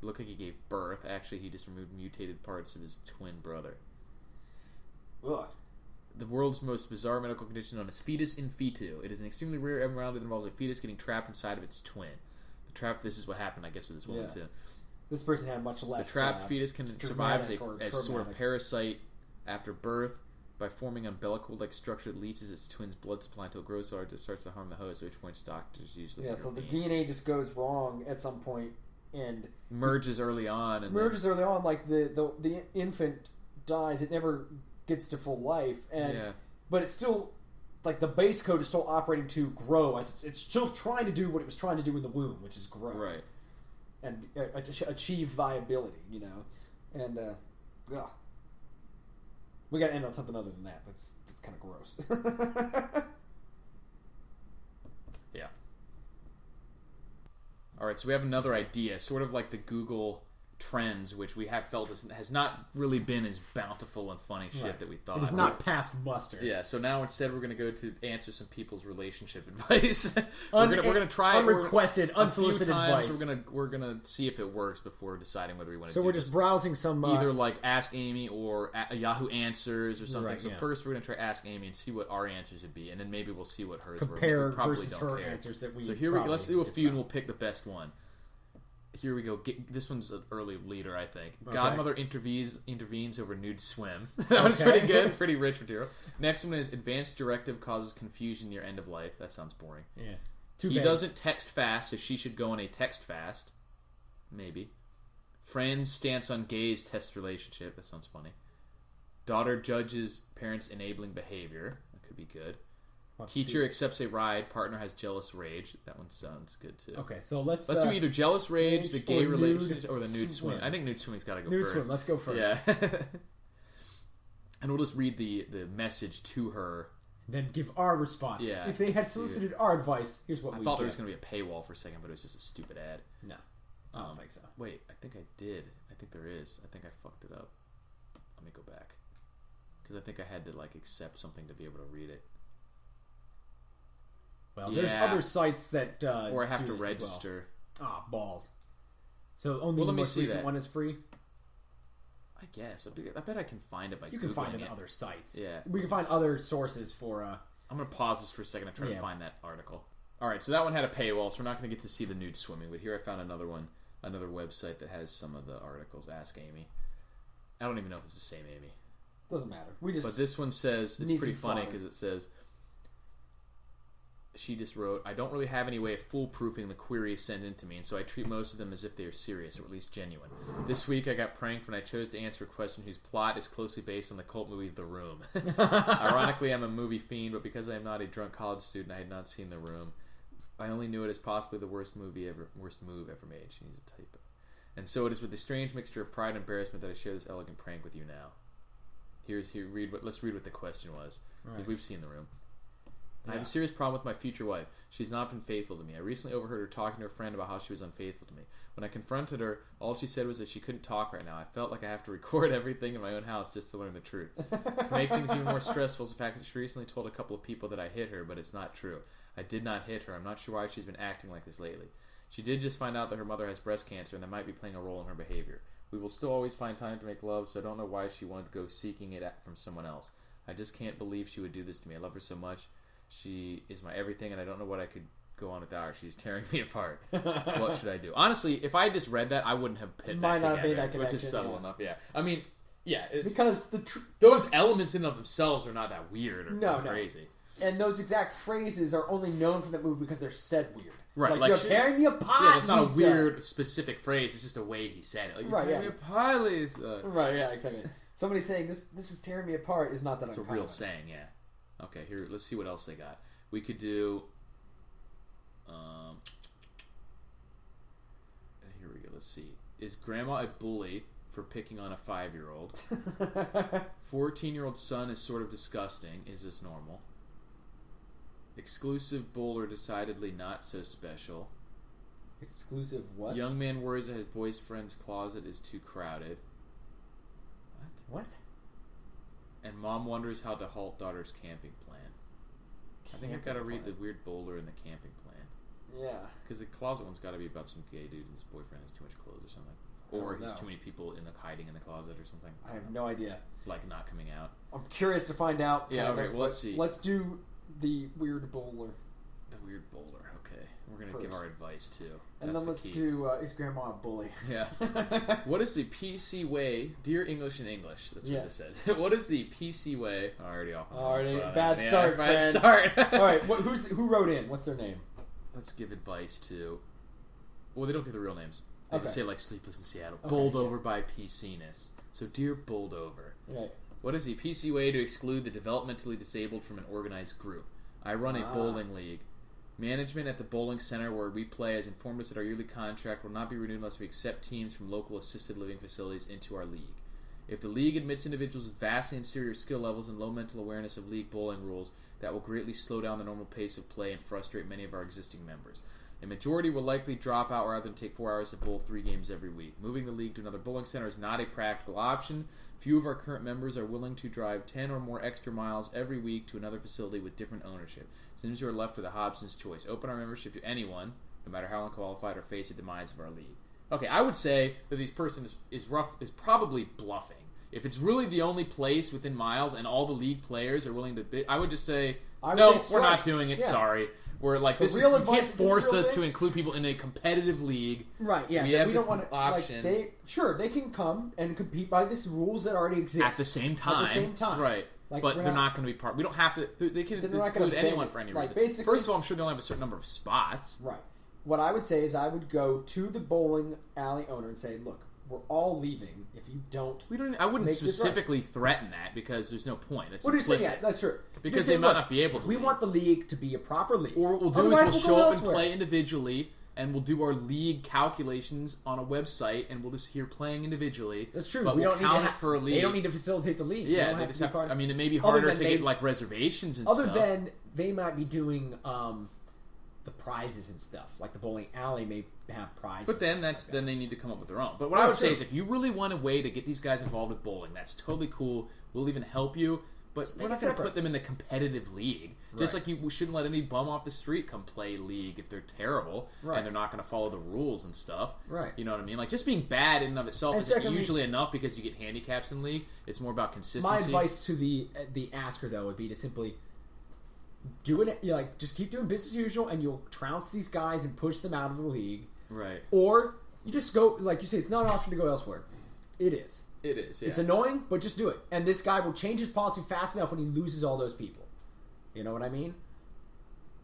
It looked like he gave birth. Actually, he just removed mutated parts of his twin brother. Ugh. The world's most bizarre medical condition known as fetus in fetu. It is an extremely rare MRI that involves a fetus getting trapped inside of its twin. This is what happened, I guess, with this woman, too. This person had much less. The trapped fetus can survive as a sort of parasite after birth by forming an umbilical-like structure that leaches its twin's blood supply until it grows large. It starts to harm the host, at which point doctors usually so the DNA just goes wrong at some point and merges early on. Like the infant dies. It never gets to full life, but it's still like the base code is still operating to grow as it's still trying to do what it was trying to do in the womb, which is grow, right, and achieve viability. You know, and we got to end on something other than that. That's kind of gross. Yeah. All right, so we have another idea, sort of like the Google Trends, which we have felt has not really been as bountiful and funny shit that we thought. It is not past muster. Yeah, so now instead we're going to go to answer some people's relationship advice. we're going to try unrequested, unsolicited advice. We're gonna see if it works before deciding whether we want to. So we're just browsing some either like Ask Amy or Yahoo Answers or something. Right, first we're going to try Ask Amy and see what our answers would be, and then maybe we'll see what hers compare were. versus her answers that we. So here let's do a few and we'll pick the best one. Here we go. This one's an early leader, I think. Okay. Godmother intervenes over nude swim. That one's pretty good. Pretty rich material. Next one is advanced directive causes confusion near end of life. That sounds boring. Yeah. He doesn't text fast, so she should go on a text fast. Maybe. Friend's stance on gays test relationship. That sounds funny. Daughter judges parents' enabling behavior. That could be good. Teacher accepts a ride. Partner has jealous rage. That one sounds good too. Okay, so let's do either jealous rage, the gay relationship, or the nude swim. I think nude swimming's got to go first. Nude swim. Let's go first. Yeah. And we'll just read the message to her. Then give our response. Yeah. If they had solicited our advice, here's what I thought there was going to be a paywall for a second, but it was just a stupid ad. No, I don't think so. Wait, I think I did. I think there is. I think I fucked it up. Let me go back because I think I had to accept something to be able to read it. Well, there's other sites that or I have to register. Well. Balls. So only the most recent one is free? I guess. I bet I can find it by You can find it on other sites. Yeah. We can find other sources for... I'm going to pause this for a second and try to find that article. Alright, so that one had a paywall, so we're not going to get to see the nude swimming, but here I found another one, another website that has some of the articles. Ask Amy. I don't even know if it's the same Amy. Doesn't matter. But this one says, it's pretty funny because it says... She just wrote, I don't really have any way of foolproofing the queries sent in to me, and so I treat most of them as if they are serious, or at least genuine. This week I got pranked when I chose to answer a question whose plot is closely based on the cult movie The Room. Ironically, I'm a movie fiend, but because I am not a drunk college student, I had not seen The Room. I only knew it as possibly the worst move ever made. She needs a typo. And so it is with a strange mixture of pride and embarrassment that I share this elegant prank with you now. Let's read what the question was. Right. We've seen The Room. I have a serious problem with my future wife. She's not been faithful to me. I recently overheard her talking to a friend about how she was unfaithful to me. When I confronted her, all she said was that she couldn't talk right now. I felt like I have to record everything in my own house just to learn the truth. To make things even more stressful is the fact that she recently told a couple of people that I hit her, but it's not true. I did not hit her. I'm not sure why she's been acting like this lately. She did just find out that her mother has breast cancer, and that might be playing a role in her behavior. We will still always find time to make love, so I don't know why she wanted to go seeking it from someone else. I just can't believe she would do this to me. I love her so much. She is my everything, and I don't know what I could go on without her. She's tearing me apart. What should I do? Honestly, if I just read that, I wouldn't have put that together, which is subtle enough. Yeah, I mean, it's, because those elements in and of themselves are not that weird or crazy. And those exact phrases are only known from that movie because they're said weird. Right, like you're tearing me apart. Yeah, it's not a weird specific phrase. It's just a way he said it. Like, you're tearing me apart, Lisa. Right, yeah, exactly. Somebody saying this is tearing me apart is not that uncommon. It's a real saying, yeah. Okay, here, let's see what else they got. We could do. Here we go. Let's see. Is grandma a bully for picking on a 5-year-old? 14-year-old son is sort of disgusting. Is this normal? Exclusive bowler decidedly not so special. Exclusive what? Young man worries that his boyfriend's closet is too crowded. What? And mom wonders how to halt daughter's camping plan. I think I've got to read the weird bowler and the camping plan. Yeah. Because the closet one's got to be about some gay dude and his boyfriend has too much clothes or something. Or he's too many people hiding in the closet or something. I have no idea. Like not coming out. I'm curious to find out. Yeah, okay, well, let's see. Let's do the weird bowler. The weird bowler, okay. We're going to give our advice, too. And then let's do, is grandma a bully? Yeah. What is the PC way? Dear English in English. That's what this says. What is the PC way? Already off. Already. Bad start, friend. Bad start. All right. Who wrote in? What's their name? Let's give advice to... Well, they don't give the real names. They can say, like, Sleepless in Seattle. Bowled over by PC-ness. So, dear bowled over. Right. What is the PC way to exclude the developmentally disabled from an organized group? I run a bowling league. Management at the bowling center where we play has informed us that our yearly contract will not be renewed unless we accept teams from local assisted living facilities into our league. If the league admits individuals with vastly inferior skill levels and low mental awareness of league bowling rules, that will greatly slow down the normal pace of play and frustrate many of our existing members. A majority will likely drop out rather than take 4 hours to bowl 3 games every week. Moving the league to another bowling center is not a practical option. Few of our current members are willing to drive 10 or more extra miles every week to another facility with different ownership. It seems we are left with a Hobson's choice. Open our membership to anyone, no matter how unqualified, or face the demise of our league. Okay, I would say that this person is probably bluffing. If it's really the only place within miles and all the league players are willing to bid, I would just say, no, we're not doing it, sorry. We're like, you can't force us to include people in a competitive league. Right, yeah. We don't want to, option. Like, they can come and compete by these rules that already exist. At the same time. Right. Like, but they're not going to be part. We don't have to. They can exclude anyone for any reason. Basically, first of all, I'm sure they only have a certain number of spots. Right. What I would say is I would go to the bowling alley owner and say, look, we're all leaving if you don't. I wouldn't specifically threaten that because there's no point. That's implicit. Yeah, that's true. Because they might not be able to. We want the league to be a proper league. Or what we'll do is we'll show up and play individually, and we'll do our league calculations on a website, and we'll just hear playing individually. That's true. But we don't count it for a league. They don't need to facilitate the league. Yeah, they just have to. I mean, it may be harder to get like reservations and stuff. Other than they might be doing the prizes and stuff. Like the bowling alley may have prizes. But then then they need to come up with their own. But what I would say is if you really want a way to get these guys involved with bowling, that's totally cool. We'll even help you. But we're not going to put them in the competitive league. Just like we shouldn't let any bum off the street come play league if they're terrible and they're not going to follow the rules and stuff. Right. You know what I mean? Like just being bad in and of itself isn't usually enough because you get handicaps in league. It's more about consistency. My advice to the asker though would be to simply do it. Like just keep doing business as usual, and you'll trounce these guys and push them out of the league. Right. Or you just go, like you say, it's not an option to go elsewhere. It is. It is, yeah. It's annoying, but just do it. And this guy will change his policy fast enough when he loses all those people. You know what I mean?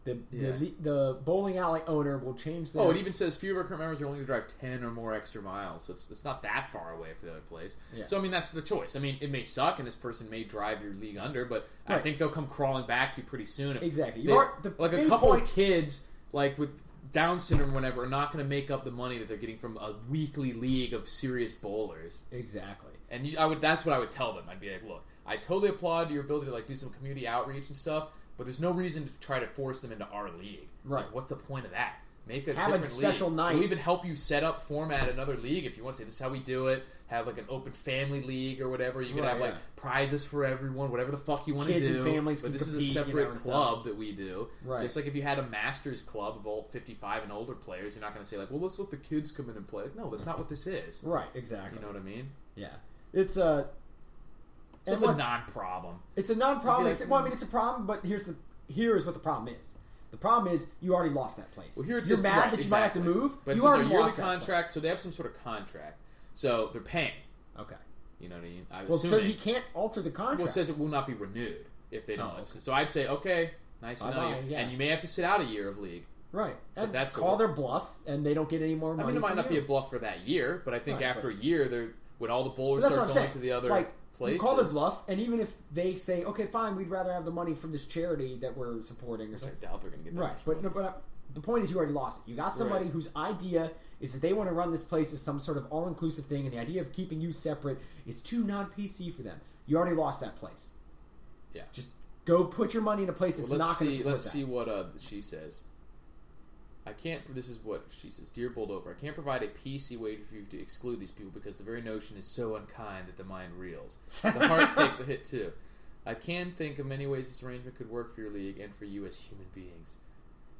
The bowling alley owner will change that. Oh, it even says few of our current members are willing to drive 10 or more extra miles. So it's not that far away for the other place. Yeah. So, I mean, that's the choice. I mean, it may suck and this person may drive your league under, but I think they'll come crawling back to you pretty soon. Exactly. Like a couple of kids, like with Down syndrome or whatever, are not going to make up the money that they're getting from a weekly league of serious bowlers. Exactly. And that's what I would tell them. I'd be like, look, I totally applaud your ability to like do some community outreach and stuff, but there's no reason to try to force them into our league. Right. Like, what's the point of that? Make a have different a special league. night. We'll even help you set up, format another league if you want to say this is how we do it. Have like an open family league or whatever. You can have like prizes for everyone, whatever the fuck you want to do. Kids and families but can this compete, is a separate club that we do. Right. Just like if you had a masters club of all 55 and older players, you're not going to say like, well, let's let the kids come in and play. Like, no, that's not what this is. Right, exactly. You know what I mean? Yeah. It's a non-problem. It's a non-problem. It's a problem, but here is what the problem is. The problem is you already lost that place. Well, you're mad that you might have to move, but you already yearly lost that contract, place. so they have some sort of contract. So they're paying. Okay. You know what I mean? So he can't alter the contract. Well, it says it will not be renewed if they don't. Okay. So I'd say, okay, nice to know you. Yeah. And you may have to sit out a year of league. Right. And that's call their bluff, and they don't get any more money. I mean, it might not be a bluff for that year, but I think after a year, when all the bowlers start going to the other places. You call their bluff, and even if they say, okay, fine, we'd rather have the money from this charity that we're supporting. Or something. I doubt they're going to get that much money. But the point is you already lost it. You got somebody whose idea is that they want to run this place as some sort of all-inclusive thing, and the idea of keeping you separate is too non-PC for them. You already lost that place. Yeah. Just go put your money in a place that's not going to support that. Let's see what she says. This is what she says. Dear Bulldover, I can't provide a PC way for you to exclude these people because the very notion is so unkind that the mind reels. The heart takes a hit too. I can think of many ways this arrangement could work for your league and for you as human beings.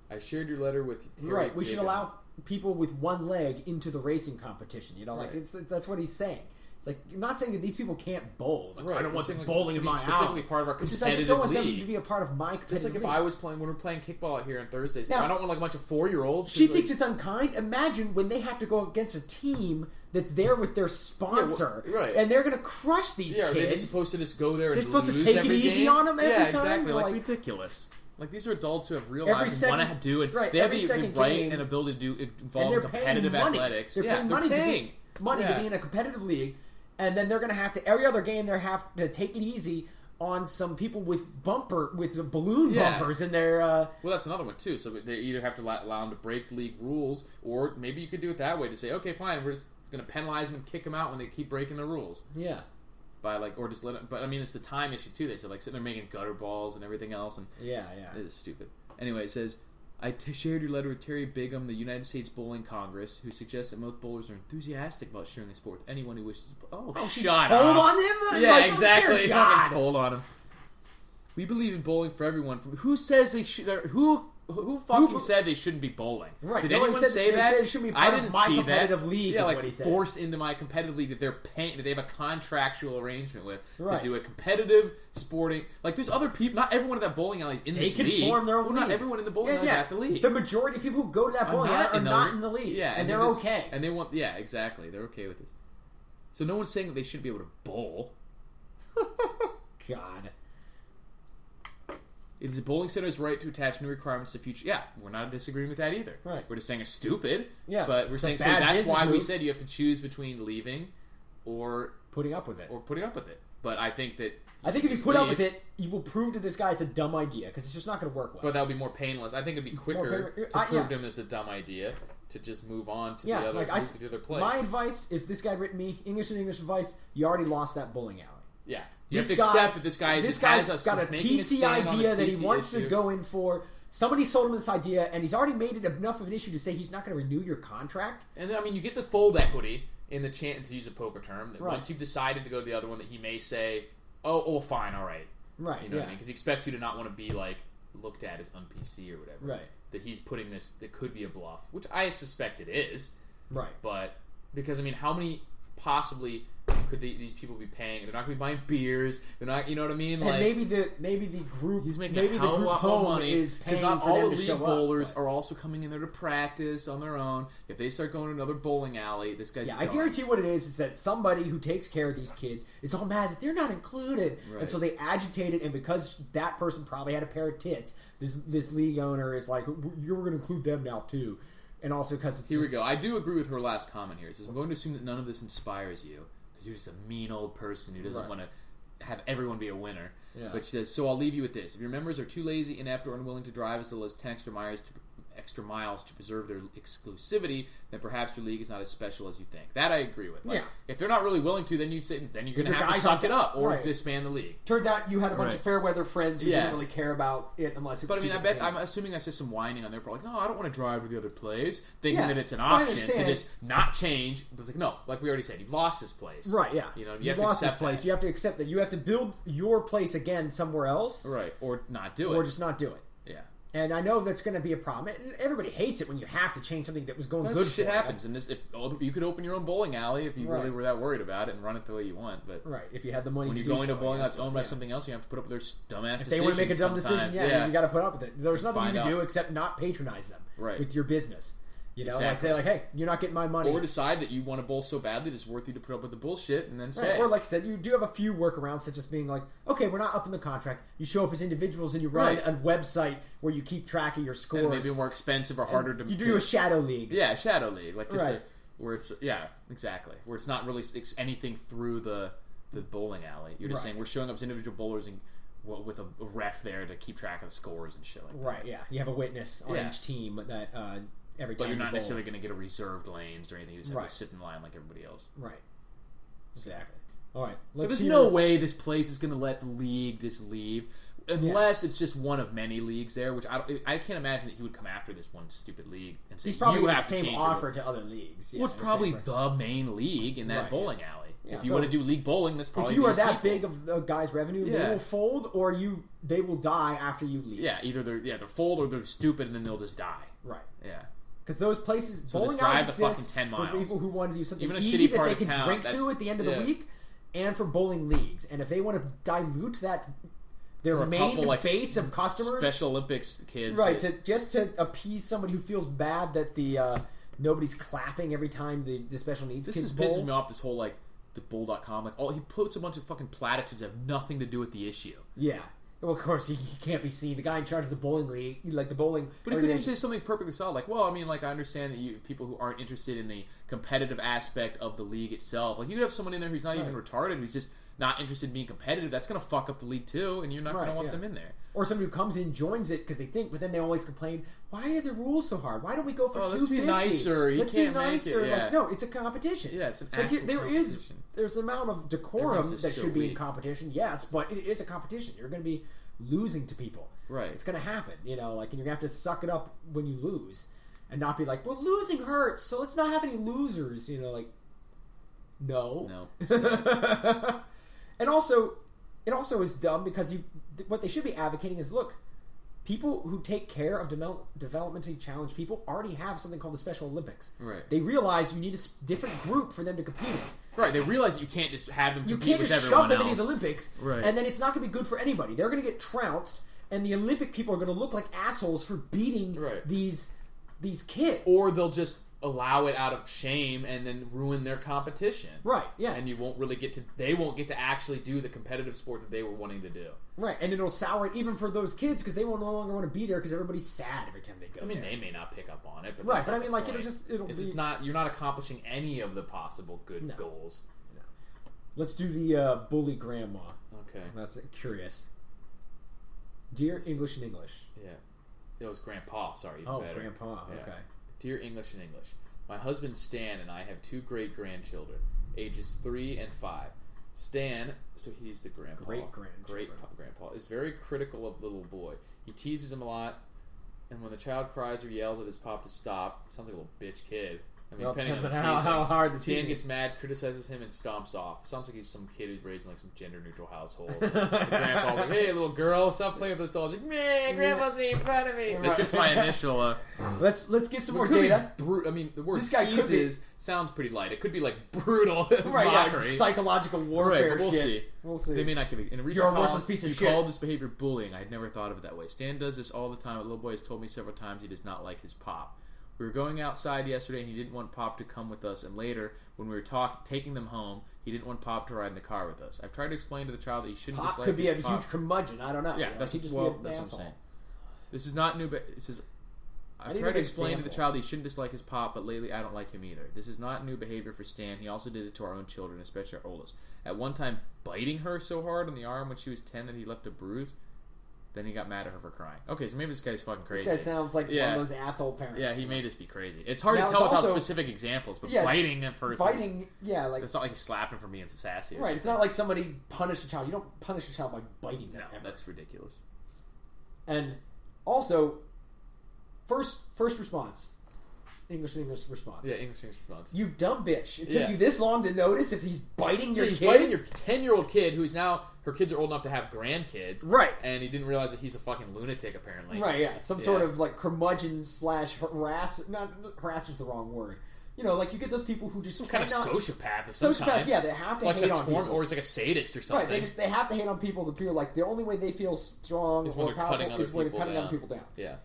I shared your letter with Terry. Right, we should allow people with one leg into the racing competition. You know, like that's what he's saying. It's like, I'm not saying that these people can't bowl. Like, I don't want them bowling in my specifically part of our competitive league. I just don't want them to be a part of my competitive league. Just like if I was playing, when we're playing kickball out here on Thursdays, now, I don't want like a bunch of 4-year-olds. She thinks it's unkind. Imagine when they have to go against a team that's there with their sponsor, and they're going to crush these kids. They're supposed to just go there and they're supposed lose to take every it easy game. on them every time. Exactly. Like ridiculous. Like, these are adults who have realized and want to do it. They have the right and ability to involve competitive athletics. They're paying money to be in a competitive league, and then they're going to have to, every other game, they have to take it easy on some people with balloon bumpers in their... Well, that's another one, too. So they either have to allow them to break league rules, or maybe you could do it that way, to say, okay, fine, we're just going to penalize them and kick them out when they keep breaking the rules. Yeah. Or just let it, but I mean, it's the time issue too. They said like sitting there making gutter balls and everything else, and it's stupid. Anyway, it says I shared your letter with Terry Bigham, the United States Bowling Congress, who suggests that most bowlers are enthusiastic about sharing the sport with anyone who wishes. She told on him. Yeah, like, exactly. Fucking told on him. We believe in bowling for everyone. Who says they should? Who fucking said they shouldn't be bowling? Right. Did anyone say that? Said it shouldn't be part of my competitive league. Yeah, is like what he said. Forced into my competitive league that they're paying, that they have a contractual arrangement with to do a competitive sporting. Like, there's other people. Not everyone at that bowling alley is in this league. They can form their own league. Not everyone in the bowling alley is at the league. The majority of people who go to that bowling alley are not in the league. Yeah, and they're okay. And they want. Yeah, exactly. They're okay with this. So no one's saying that they shouldn't be able to bowl. God. It is a bowling center's right to attach new requirements to future. Yeah, we're not disagreeing with that either. Right. We're just saying it's stupid. Yeah. But we're saying so that's why we said you have to choose between leaving or putting up with it. But I think that if you put up with it, you will prove to this guy it's a dumb idea because it's just not going to work well. But that would be more painless. I think it'd be quicker to prove to him it's a dumb idea to just move on to the other place. My advice, if this guy written me English advice, you already lost that bowling alley. Yeah. You have to accept that this guy's got a PC idea that he wants to go in for. Somebody sold him this idea, and he's already made it enough of an issue to say he's not going to renew your contract. And then, I mean, you get the fold equity in the chance, to use a poker term, that once you've decided to go to the other one, that he may say, oh, fine, all right. Right, you know what I mean? Because he expects you to not want to be, like, looked at as un-PC or whatever. Right. That he's putting this, that could be a bluff, which I suspect it is. Right. But, because, I mean, how many possibly could these people be paying? They're not going to be buying beers. They're not, you know what I mean? And like, maybe the group, he's making maybe a the group lot home more money is paying not for all them the to league show bowlers up. are also coming in there to practice on their own. If they start going to another bowling alley, this guy's I guarantee what it is that somebody who takes care of these kids is all mad that they're not included, and so they agitate it. And because that person probably had a pair of tits, this league owner is like, "You're going to include them now too." And also because it's we go. I do agree with her last comment here. It says, "I'm going to assume that none of this inspires you." You're just a mean old person who doesn't want to have everyone be a winner. Yeah. But she says, so I'll leave you with this. If your members are too lazy, inept, or unwilling to drive as well as 10 extra miles extra miles to preserve their exclusivity, then perhaps your league is not as special as you think. That I agree with. Like, if they're not really willing to, then you're going to have to suck it up or disband the league. Turns out you had a bunch of fair weather friends who didn't really care about it unless it was. But I'm assuming that's just some whining on their part. Like, no, I don't want to drive to the other place, thinking that it's an option to just not change. But it's like, no, like we already said, you've lost this place. Right, yeah. You know, you've lost this place. You have to accept that. You have to build your place again somewhere else. Right, or not do it. Or just not do it. Yeah. And I know that's going to be a problem. And everybody hates it when you have to change something that was going good. Shit happens, and you could open your own bowling alley if you really were that worried about it and run it the way you want. But if you had the money, when to you're going to a bowling alley that's owned by something else, you have to put up with their dumbass decisions. If they want to make a dumb decision, you got to put up with it. There's nothing you can do except not patronize them with your business. You know, like say, like, hey, you're not getting my money. Or decide that you want to bowl so badly that it's worth you to put up with the bullshit, and then say. Or like I said, you do have a few workarounds, such as being like, okay, we're not up in the contract. You show up as individuals and you run a website where you keep track of your scores. And maybe more expensive or harder to. You do a shadow league. Yeah, shadow league, like just where it's exactly where it's not really anything through the bowling alley. You're just saying we're showing up as individual bowlers and with a ref there to keep track of the scores and shit like that. Right. Yeah, you have a witness on each team that. Every time but you're not bowl. necessarily going to get a reserved lanes or anything. You just have to sit in line like everybody else. Right. Exactly. All right. There's no way this place is going to let the league just leave unless it's just one of many leagues there. Which I can't imagine that he would come after this one stupid league and say he's probably you got have the same to offer to other leagues. Well, it's probably the main league in that bowling alley. Yeah, if you want to do league bowling, that's probably if you are that big of a guy's revenue, they will fold or they will die after you leave. Yeah, either they're fold or they're stupid and then they'll just die. Right. Yeah. Because those places, bowling alleys exist for people who want to do something easy that they can drink to at the end of the week, and for bowling leagues. And if they want to dilute their main base of customers, Special Olympics kids, just to appease somebody who feels bad that nobody's clapping every time the special needs kids bowl. This pisses me off. This whole the bowl.com, he puts a bunch of fucking platitudes that have nothing to do with the issue. Yeah. Well, of course, he can't be seen. The guy in charge of the bowling league, like the bowling... But he could just say something perfectly solid. Like, well, I mean, I understand that people who aren't interested in the competitive aspect of the league itself. Like, you could have someone in there who's not even retarded, who's just not interested in being competitive. That's going to fuck up the league, too, and you're not going to want them in there. Or somebody who comes in, joins it because they think, but then they always complain, why are the rules so hard? Why don't we go for $250? Let's be nicer. Let's be nicer. Like, no, it's a competition. Yeah, it's an actual competition. There's an amount of decorum that should be in competition, yes, but it is a competition. You're going to be losing to people. Right. It's going to happen, and you're going to have to suck it up when you lose and not be like, well, losing hurts, so let's not have any losers, no. And also, it also is dumb because what they should be advocating is, look, people who take care of developmentally challenged people already have something called the Special Olympics. Right. They realize you need a different group for them to compete in. Right, they realize that you can't just have them compete with everyone else. You can't just shove them into the Olympics, right. And then it's not going to be good for anybody. They're going to get trounced, and the Olympic people are going to look like assholes for beating these kids. Or they'll just allow it out of shame and then ruin their competition. Right, yeah. And you won't really they won't get to actually do the competitive sport that they were wanting to do. Right, and it'll sour it even for those kids because they will no longer want to be there because everybody's sad every time they go. I mean, they may not pick up on it, but right. But I mean, you're not accomplishing any of the possible good goals. No. Let's do the bully grandma. Okay, that's curious. Dear English and English. Yeah, it was Grandpa. Sorry, even better. Grandpa. Yeah. Okay. Dear English and English, my husband Stan and I have 2 great grandchildren, ages 3 and 5. Stan, so he's the grandpa. Great grandpa is very critical of the little boy. He teases him a lot, and when the child cries or yells at his pop to stop, sounds like a little bitch kid. I mean, depending on how hard the teasing. Stan gets mad, criticizes him, and stomps off. Sounds like he's some kid who's raised in some gender-neutral household. The grandpa's like, "Hey, little girl, stop playing with this doll." She's like, "Man, grandpa's making fun of me." That's just my initial. Let's get some more data. I mean, the word teases sounds pretty light. It could be like brutal, mockery, psychological warfare. Right, but shit. We'll see. They may not give it. In a recent column, you called this behavior bullying. I had never thought of it that way. Stan does this all the time. A little boy has told me several times he does not like his pop. We were going outside yesterday, and he didn't want Pop to come with us. And later, when we were taking them home, he didn't want Pop to ride in the car with us. I've tried to explain to the child that he shouldn't dislike his Pop. Could be a huge curmudgeon. I don't know. Yeah, that's what I'm saying. This is not new, but it says, I've tried to explain to the child that he shouldn't dislike his Pop, but lately I don't like him either. This is not new behavior for Stan. He also did it to our own children, especially our oldest. At one time, biting her so hard on the arm when she was 10 that he left a bruise. Then he got mad at her for crying. Okay, so maybe this guy's fucking crazy. This guy sounds like one of those asshole parents. Yeah, he may just be crazy. It's hard to tell without specific examples, but biting a person... Biting, like... It's not like he slapped him for being sassy. Right, it's not like somebody punished a child. You don't punish a child by biting them. No, that's ridiculous. And also, first response. English response. Yeah, English response. You dumb bitch. It took you this long to notice if he's biting your kids? He's biting your 10-year-old kid who's now... Her kids are old enough to have grandkids. Right. And he didn't realize that he's a fucking lunatic, apparently. Right, yeah. Some sort of, like, curmudgeon / harass... Not harass is the wrong word. You know, like, you get those people who just... Some kind of sociopath of some kind. Sociopath, yeah. They have to hate on people. Or he's like a sadist or something. Right, they have to hate on people to feel like the only way they feel strong or powerful is when they're cutting other people down. Yeah.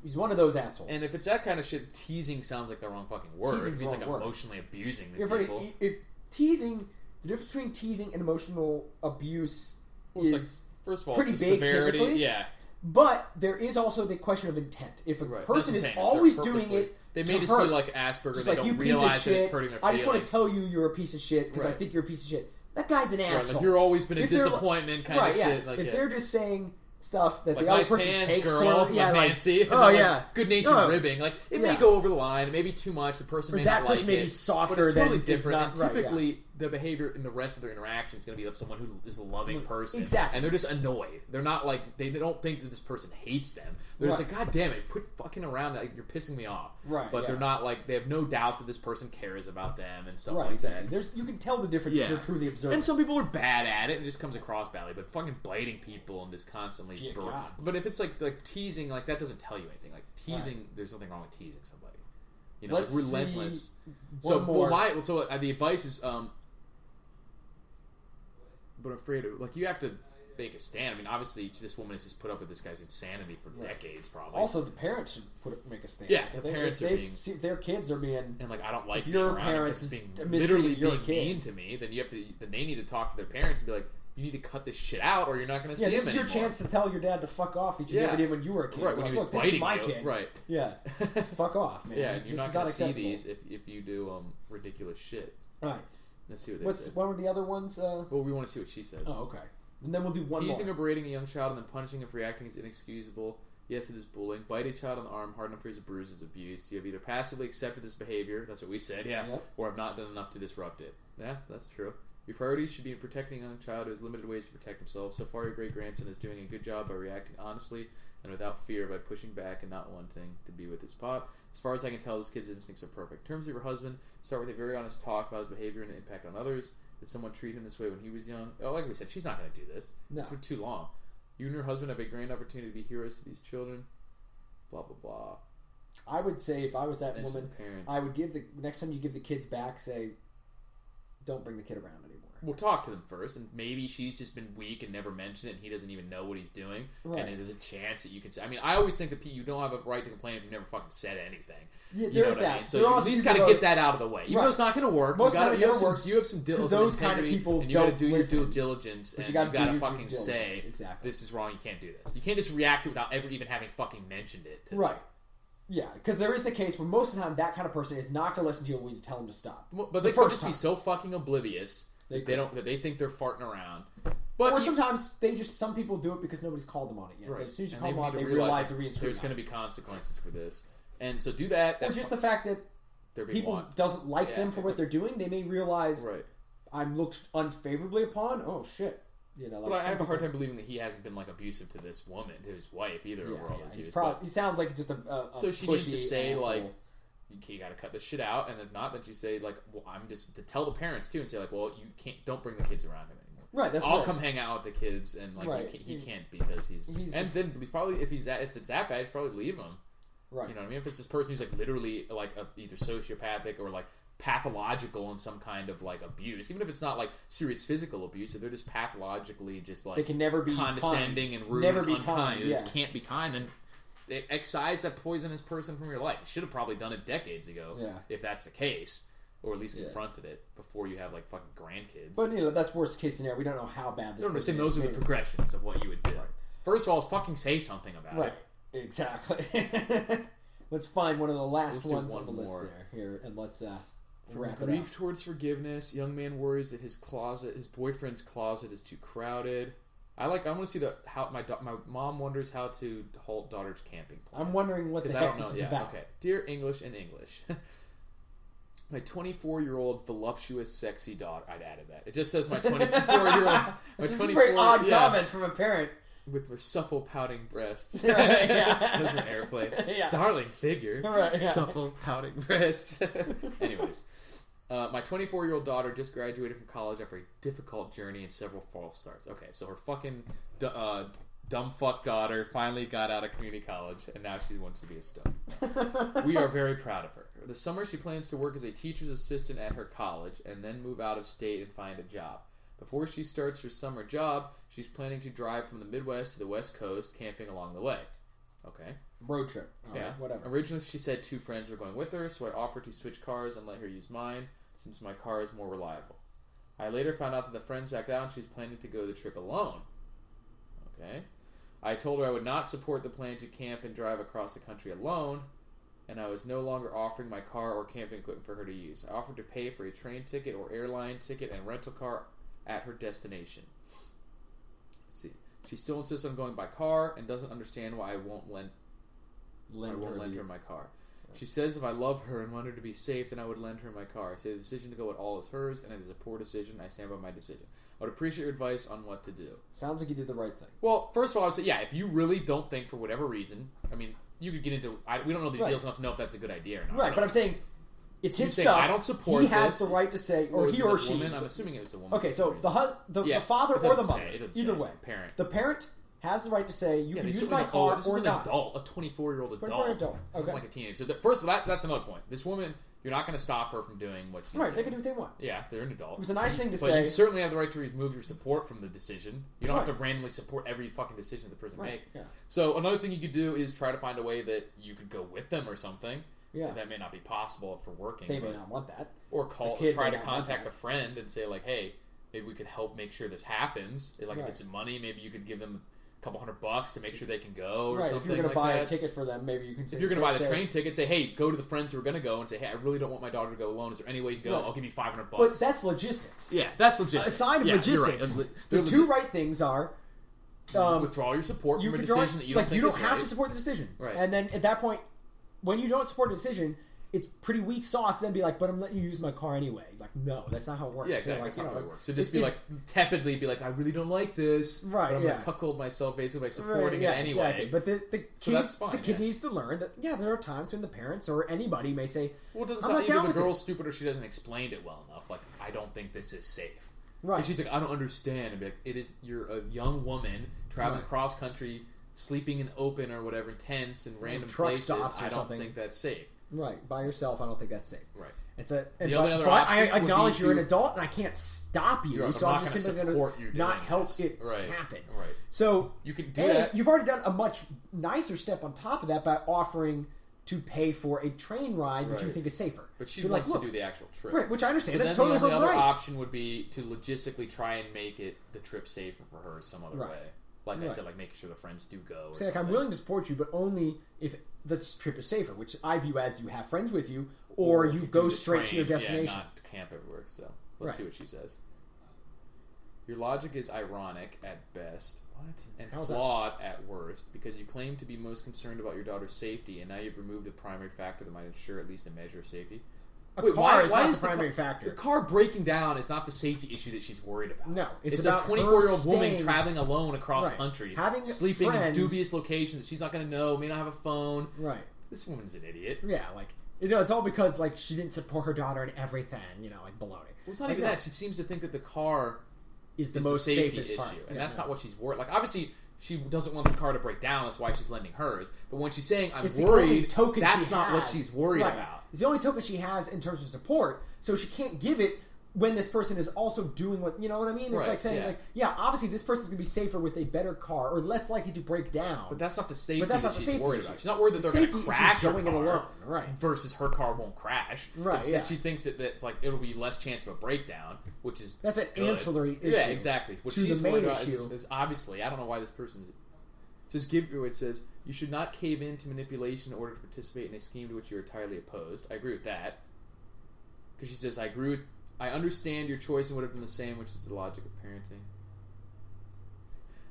He's one of those assholes. And if it's that kind of shit, teasing sounds like the wrong fucking word. He's like emotionally abusing the people. Teasing... The difference between teasing and emotional abuse... is like, first of all, pretty it's big, severity, typically. Yeah. But there is also the question of intent. If a person is always doing it, they may just be like Asperger. They don't realize that it's hurting their feelings. I just want to tell you you're a piece of shit because I think you're a piece of shit. That guy's an asshole. Like you're always been a disappointment kind of shit. Like, if they're just saying stuff that like the other nice person pants, takes girl, for, Nancy, good-natured ribbing. Like it may go over the line. It may be too much. The person may not like it. That person may be softer. But it's totally than different. Typically, the behavior in the rest of their interaction is going to be of someone who is a loving person. Exactly. And they're just annoyed. They're not like, they don't think that this person hates them. They're just like, God damn it, quit fucking around. You're pissing me off. Right. But they're not like, they have no doubts that this person cares about them and stuff like exactly. that. You can tell the difference if you're truly observing. And some people are bad at it and it just comes across badly. But fucking biting people and just constantly... But if it's like teasing, like that doesn't tell you anything. Like teasing, there's nothing wrong with teasing somebody. You know, like relentless. The advice is... but afraid of, like, you have to make a stand. I mean, obviously, this woman has just put up with this guy's insanity for decades, probably. Also, the parents should make a stand. Yeah, the parents if their kids are being... And, like, I don't like if your parents is literally being mean to me, then they need to talk to their parents and be like, you need to cut this shit out or you're not going to see him this is anymore. your chance to tell your dad to fuck off that you never did when you were a kid. Right, when he was look, biting this is my you. kid. Right. Yeah. Fuck off, man. Yeah, you're not going to see these if you do ridiculous shit. Right. Let's see what they say. What were the other ones? Well, we want to see what she says. Oh, okay. And then we'll do one Teasing more. or berating a young child and then punishing him for reacting is inexcusable. Yes, it is bullying. Bite a child on the arm, hard enough for his bruise is abuse. You have either passively accepted this behavior, that's what we said, or have not done enough to disrupt it. Yeah, that's true. Your priorities should be in protecting a young child who has limited ways to protect himself. So far, your great-grandson is doing a good job by reacting honestly and without fear, by pushing back and not wanting to be with his pop. As far as I can tell, this kid's instincts are perfect. In terms of your husband, start with a very honest talk about his behavior and the impact on others. Did someone treat him this way when he was young? Oh, like we said, she's not going to do this. No. It's for too long. You and your husband have a grand opportunity to be heroes to these children. Blah, blah, blah. I would say if I was that woman, I would give next time you give the kids back, say, don't bring the kid around anymore. We'll talk to them first, and maybe she's just been weak and never mentioned it, and he doesn't even know what he's doing. Right. And there's a chance that you can say. I mean, I always think that you don't have a right to complain if you never fucking said anything. Yeah, there's that. I mean? So you at least got to get that out of the way. Even though it's not going to work, most you have some diligence. Those kind of people and you got to do your due diligence, and you got to fucking say, exactly. This is wrong. You can't do this. You can't just react to it without ever even having fucking mentioned it. Right. Yeah, because there is the case where most of the time that kind of person is not going to listen to you when you tell them to stop. But they could just be so fucking oblivious that they think they're farting around. But sometimes some people do it because nobody's called them on it yet. Right. As soon as you call them on it, they realize there's going to be consequences for this. And so do that. Or just the fact that people doesn't like them for what they're doing. They may realize I'm looked unfavorably upon. Oh, shit. You know, like but I have a hard time believing that he hasn't been like abusive to this woman, to his wife either. He sounds like just a so she needs to say asshole. Like, you got to cut this shit out, and if not, then you say like, well, I'm just to tell the parents too, and say like, well, don't bring the kids around him anymore. Right, that's I'll come hang out with the kids, and like he can't because he's and then probably if it's that bad, you probably leave him. Right, you know what I mean? If it's this person who's like literally like either sociopathic or like pathological in some kind of like abuse, even if it's not like serious physical abuse, if they're just pathologically just like they can never be condescending kind. And rude, never be unkind, kind. They just can't be kind, then excise that poisonous person from your life. You should have probably done it decades ago, if that's the case, or at least confronted it before you have like fucking grandkids. But you know that's worst case scenario. We don't know how bad this. Is. Those are the progressions of what you would do. Right. First of all, is fucking say something about it. Right. Exactly. Let's find one of the last ones on the list here, and let's wrap it up. Grief towards forgiveness. Young man worries that his boyfriend's closet is too crowded. I want to see how my mom wonders how to halt daughter's camping plan. I'm wondering what the heck this is about. Okay. Dear English and English. My 24-year-old voluptuous sexy daughter. I'd added that. It just says my 24-year-old. This is very odd comments from a parent. With her supple pouting breasts. Right, yeah. There's an airplane. Yeah. Darling figure. Right, yeah. Supple pouting breasts. Anyways. My 24-year-old daughter just graduated from college after a difficult journey and several false starts. Okay, so her fucking dumb fuck daughter finally got out of community college, and now she wants to be a stud. We are very proud of her. This summer, she plans to work as a teacher's assistant at her college, and then move out of state and find a job. Before she starts her summer job, she's planning to drive from the Midwest to the West Coast, camping along the way. Okay. Road trip. Yeah. Whatever. Originally, she said 2 friends were going with her, so I offered to switch cars and let her use mine, since my car is more reliable. I later found out that the friends backed out and she's planning to go the trip alone. Okay. I told her I would not support the plan to camp and drive across the country alone, and I was no longer offering my car or camping equipment for her to use. I offered to pay for a train ticket or airline ticket and rental car at her destination. Let's see. She still insists on going by car and doesn't understand why I won't lend her my car. She says if I love her and want her to be safe, then I would lend her my car. I say the decision to go at all is hers, and it is a poor decision. I stand by my decision. I would appreciate your advice on what to do. Sounds like you did the right thing. Well, first of all, I would say, yeah, if you really don't think for whatever reason, I mean, you could get into... we don't know the details enough to know if that's a good idea or not. Right, but I'm saying it's his stuff. I don't support this. He has the right to say, or he or she. Woman? I'm assuming it was the woman. Okay, so the father or the mother, either way. Parent. The parent has the right to say, you can use my car or not. This is an adult, a 24-year-old adult. 24-year-old adult. Okay. This isn't like a teenager. So first of all, that's another point. This woman, you're not going to stop her from doing what she's doing. Right, they can do what they want. Yeah, they're an adult. It was a nice thing to say. But you certainly have the right to remove your support from the decision. You don't have to randomly support every fucking decision the person makes. Yeah. So another thing you could do is try to find a way that you could go with them or something. Yeah. That may not be possible for working. They may not want that. Or try to contact a friend and say, like, hey, maybe we could help make sure this happens. Like, if it's money, maybe you could give them a couple $100 to make sure they can go or something. If you're going to buy a ticket for them, maybe you can say... If you're going to buy the train ticket, say, hey, go to the friends who are going to go and say, hey, I really don't want my daughter to go alone. Is there any way you can go? I'll give you $500. But that's logistics. Yeah, that's logistics. Aside of logistics, right. The two right things are... withdraw your support from a decision that you don't think is right. You don't have to support the decision. Right. And then at that point, when you don't support a decision... It's pretty weak sauce. Then be like, but I'm letting you use my car anyway. Like, no, that's not how it works. Yeah, exactly. That's not how it works. So just be like, tepidly be like, I really don't like this. Right. But I'm going to cuckold myself basically by supporting it anyway. Exactly. But the kid needs to learn that, there are times when the parents or anybody may say, well, it doesn't sound either the girl's stupid or she doesn't explain it well enough. Like, I don't think this is safe. Right. And she's like, I don't understand. And be like, you're a young woman traveling cross country, sleeping in open or whatever, tents and random places. Stops or I don't think that's safe. Right, by yourself, I don't think that's safe. Right. But I acknowledge you're an adult and I can't stop you, so I'm just simply going to not help it happen. Right. So you can do that. You've already done a much nicer step on top of that by offering to pay for a train ride, which you think is safer. But she wants to do the actual trip. Right, which I understand. So that's totally her right. The other option would be to logistically try and make the trip safer for her some other way. Like I said, like making sure the friends do go. Say, like, I'm willing to support you, but only if this trip is safer, which I view as you have friends with you, or you go straight to your destination. Not to camp everywhere. So let's see what she says. Your logic is ironic at best, and flawed at worst, because you claim to be most concerned about your daughter's safety, and now you've removed the primary factor that might ensure at least a measure of safety. Car is not the primary factor. The car breaking down is not the safety issue that she's worried about. No, it's a 24-year-old woman traveling alone across country, sleeping in dubious locations. She's not going to know, may not have a phone. Right. This woman's an idiot. Yeah, it's all because she didn't support her daughter in everything. Baloney. Well, it's not even that. She seems to think that the car is the most safest issue, part. and that's not what she's worried. Like, obviously, she doesn't want the car to break down. That's why she's lending hers. But when she's saying, I'm worried, that's not what she's worried about. It's the only token she has in terms of support, so she can't give it when this person is also doing what, you know what I mean? It's like saying, obviously this person's going to be safer with a better car, or less likely to break down. But that's not the safety that she's worried about. She's not worried that they're going to crash her car, alone. Right. Versus her car won't crash. Right, that she thinks that it's like, it'll be less chance of a breakdown, which is that's an ancillary issue. Yeah, exactly. What to she's the main worried about issue. is obviously, I don't know why this person is... It says, you should not cave in to manipulation in order to participate in a scheme to which you're entirely opposed. I agree with that. Because she says, I understand your choice and would have been the same, which is the logic of parenting.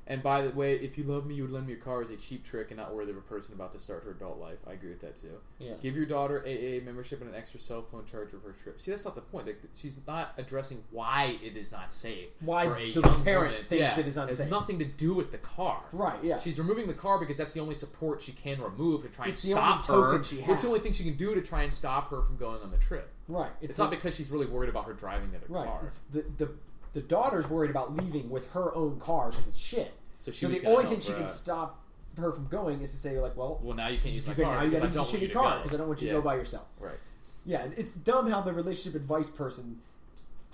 And by the way, if you love me, you would lend me your car is a cheap trick and not worthy of a person about to start her adult life. I agree with that too. Yeah. Give your daughter AA membership and an extra cell phone charge of her trip. See, that's not the point. Like, she's not addressing why it is not safe. Why for a the young parent woman. thinks it is unsafe. It has nothing to do with the car. Right, yeah. She's removing the car because that's the only support she can remove to try and It's stop the only her. token she has. It's the only thing she can do to try and stop her from going on the trip. Right. It's not because she's really worried about her driving the other right. car. It's the daughter's worried about leaving with her own car because it's shit. So the only thing she can stop her from going is to say, like, well, now you can't use my car. Now you got to use a shitty car because I don't want you to go by yourself. Right. Yeah, it's dumb how the relationship advice person,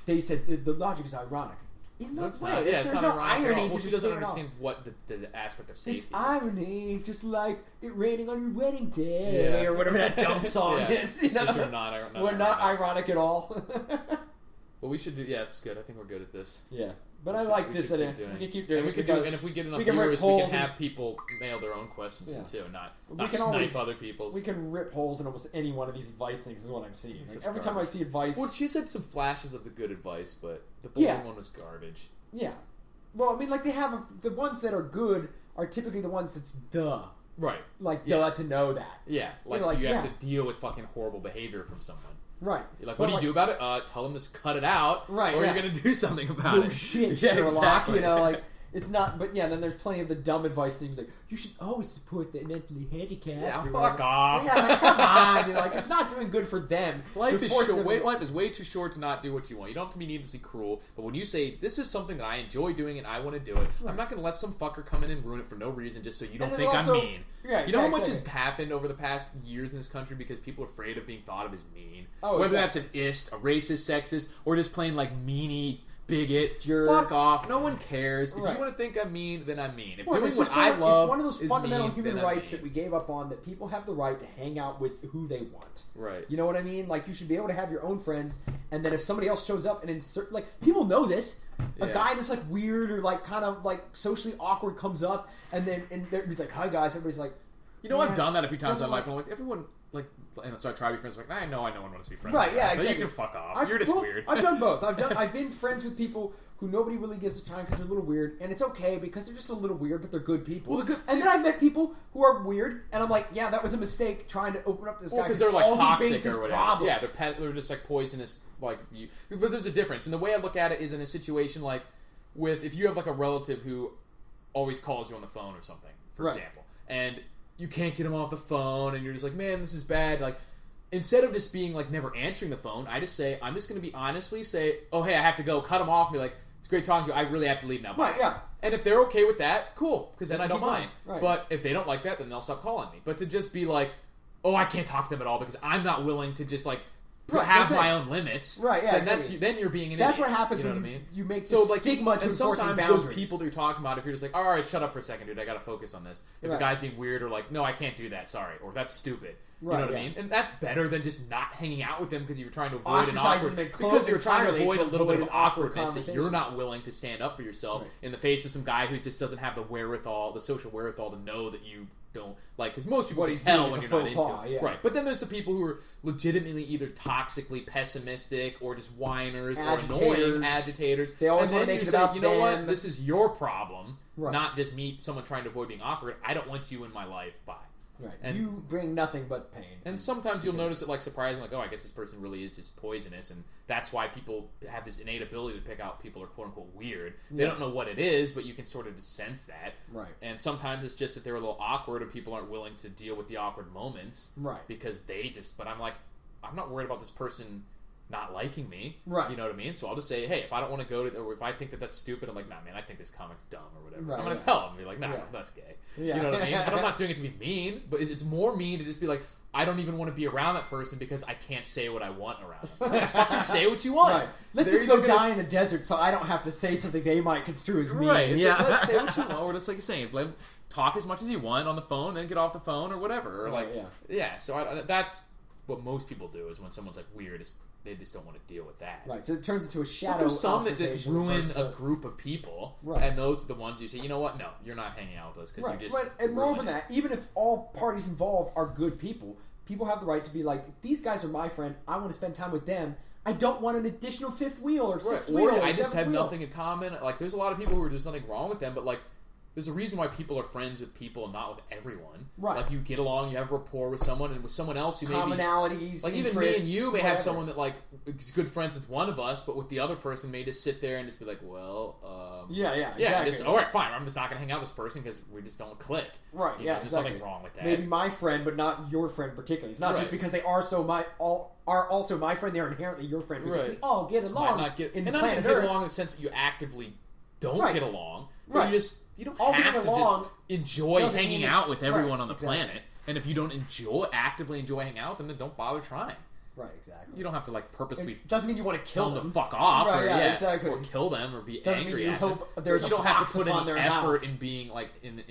they said the logic is ironic. In what way? There's no irony. Well, she doesn't understand what the aspect of safety is. It's irony, just like it raining on your wedding day, or whatever that dumb song is. You know? We're not ironic at all. Well, we should do. Yeah, it's good. I think we're good at this. Yeah. But I like this. We can keep doing it. And if we get enough viewers, we can have people mail their own questions in too, not snipe other people's. We can rip holes in almost any one of these advice things is what I'm seeing. Like, every time I see advice... Well, she said some flashes of the good advice, but the boring one was garbage. Yeah. Well, I mean, like, they have... the ones that are good are typically the ones that's duh. Right. Like, duh to know that. Yeah. Like you have to deal with fucking horrible behavior from someone. Right. You're like, what do you do about it? Tell them to cut it out. Right. Or you're going to do something about it. No shit, Sherlock. Exactly. You know, like, it's not... But, yeah, then there's plenty of the dumb advice things like, you should always support the mentally handicapped. Yeah, fuck off. Yeah, like, come on. You're like, it's not doing good for them. Life is way too short to not do what you want. You don't have to be needlessly cruel. But when you say, this is something that I enjoy doing and I want to do it, I'm not going to let some fucker come in and ruin it for no reason just so you don't think I'm mean. Yeah, you know how much has happened over the past years in this country because people are afraid of being thought of as mean? Oh, whether that's an ist, a racist, sexist, or just plain like meanie bigot, jerk. Fuck off. No one cares. If you want to think I'm mean, then I'm mean. If doing what I love it's one of those fundamental mean, human rights that we gave up on, that people have the right to hang out with who they want. Right. You know what I mean? Like, you should be able to have your own friends, and then if somebody else shows up and insert... Like, people know this. A guy that's, like, weird or, like, kind of, like, socially awkward comes up, and then he's like, hi, guys. Everybody's like... You know, I've done that a few times in my life, and I'm like, everyone... Like, and so I try to be friends. Like, I know no one wants to be friends. Right? Yeah, so exactly. You can fuck off. You're just weird. I've done both. I've been friends with people who nobody really gives a time because they're a little weird, and it's okay because they're just a little weird, but they're good people. And then I've met people who are weird, and I'm like, yeah, that was a mistake trying to open up this guy because they're like toxic or whatever. Problems. Yeah, they're just like poisonous. Like, but there's a difference, and the way I look at it is in a situation like with if you have like a relative who always calls you on the phone or something, for example, and you can't get him off the phone, and you're just like, man, this is bad. Like, instead of just being like never answering the phone, I just say, I'm just going to be honestly say, oh, hey, I have to go. Cut him off and be like, it's great talking to you. I really have to leave now. Bye. Right, yeah. And if they're okay with that, cool, because then I don't mind. Right. But if they don't like that, then they'll stop calling me. But to just be like, oh, I can't talk to them at all because I'm not willing to just like have my own limits. Right, yeah. Then then you're being an That's idiot. what happens you know when what I mean? You make so the stigma to enforcing boundaries. Sometimes those people that you're talking about, if you're just like, all right, shut up for a second, dude, I got to focus on this. If the guy's being weird or like, no, I can't do that, sorry, or that's stupid. You know what I mean? And that's better than just not hanging out with them because you're trying to avoid an awkward... Because you're trying to avoid a little bit of awkwardness that you're not willing to stand up for yourself in the face of some guy who just doesn't have the wherewithal, the social wherewithal to know that you don't... Like, because most people can tell when you're not into it. Right. But then there's the people who are legitimately either toxically pessimistic or just whiners or annoying agitators. They always want to make it about them. You know what? This is your problem, not just me, someone trying to avoid being awkward. I don't want you in my life. Bye. Right. And you bring nothing but pain. And sometimes you'll notice it like surprising, like, oh, I guess this person really is just poisonous, and that's why people have this innate ability to pick out people who are quote unquote weird. They don't know what it is, but you can sort of just sense that. Right. And sometimes it's just that they're a little awkward, and people aren't willing to deal with the awkward moments. Right. Because they just. But I'm like, I'm not worried about this person not liking me. Right. You know what I mean? So I'll just say, hey, if I don't want to go to, or if I think that that's stupid, I'm like, nah, man, I think this comic's dumb or whatever. Right, I'm going to tell them, be like, nah, that's gay. Yeah. You know what I mean? And I'm not doing it to be mean, but it's more mean to just be like, I don't even want to be around that person because I can't say what I want around them. Just fucking say what you want. Right. Let them go die in the desert so I don't have to say something they might construe as mean. Right. Yeah. Like, say what you want, or just like you're saying, talk as much as you want on the phone, then get off the phone or whatever. Or so that's what most people do is when someone's like weird, they just don't want to deal with that. Right, so it turns into a shadow. But there's some that ruin a group of people, and those are the ones you say, you know what? No, you're not hanging out with us because you just. Right, and moreover than that, even if all parties involved are good people, people have the right to be like, these guys are my friend. I want to spend time with them. I don't want an additional fifth wheel or sixth wheel. Or I just have nothing in common. Like, there's a lot of people who there's nothing wrong with them, but like, There's a reason why people are friends with people and not with everyone. Right. Like, you get along, you have rapport with someone, and with someone else you commonalities, like, even me and you may have someone that, like, is good friends with one of us, but with the other person may just sit there and just be like, well, exactly. Just, all right, fine, I'm just not going to hang out with this person because we just don't click. Right, You know, there's nothing wrong with that. Maybe my friend, but not your friend particularly. It's not just because they are also my friend, they're inherently your friend, because we all get along in the planet Earth. Get along in the sense that you actively don't get along, but you don't all have to just enjoy hanging out with everyone on the planet. And if you don't actively enjoy hanging out with them, then don't bother trying. Right, exactly. You don't have to, like, purposely... It doesn't mean you want to kill them. To fuck off. Right, exactly. Or kill them or be doesn't angry mean you at them. hope there's you don't have to put any effort house. in being, like, in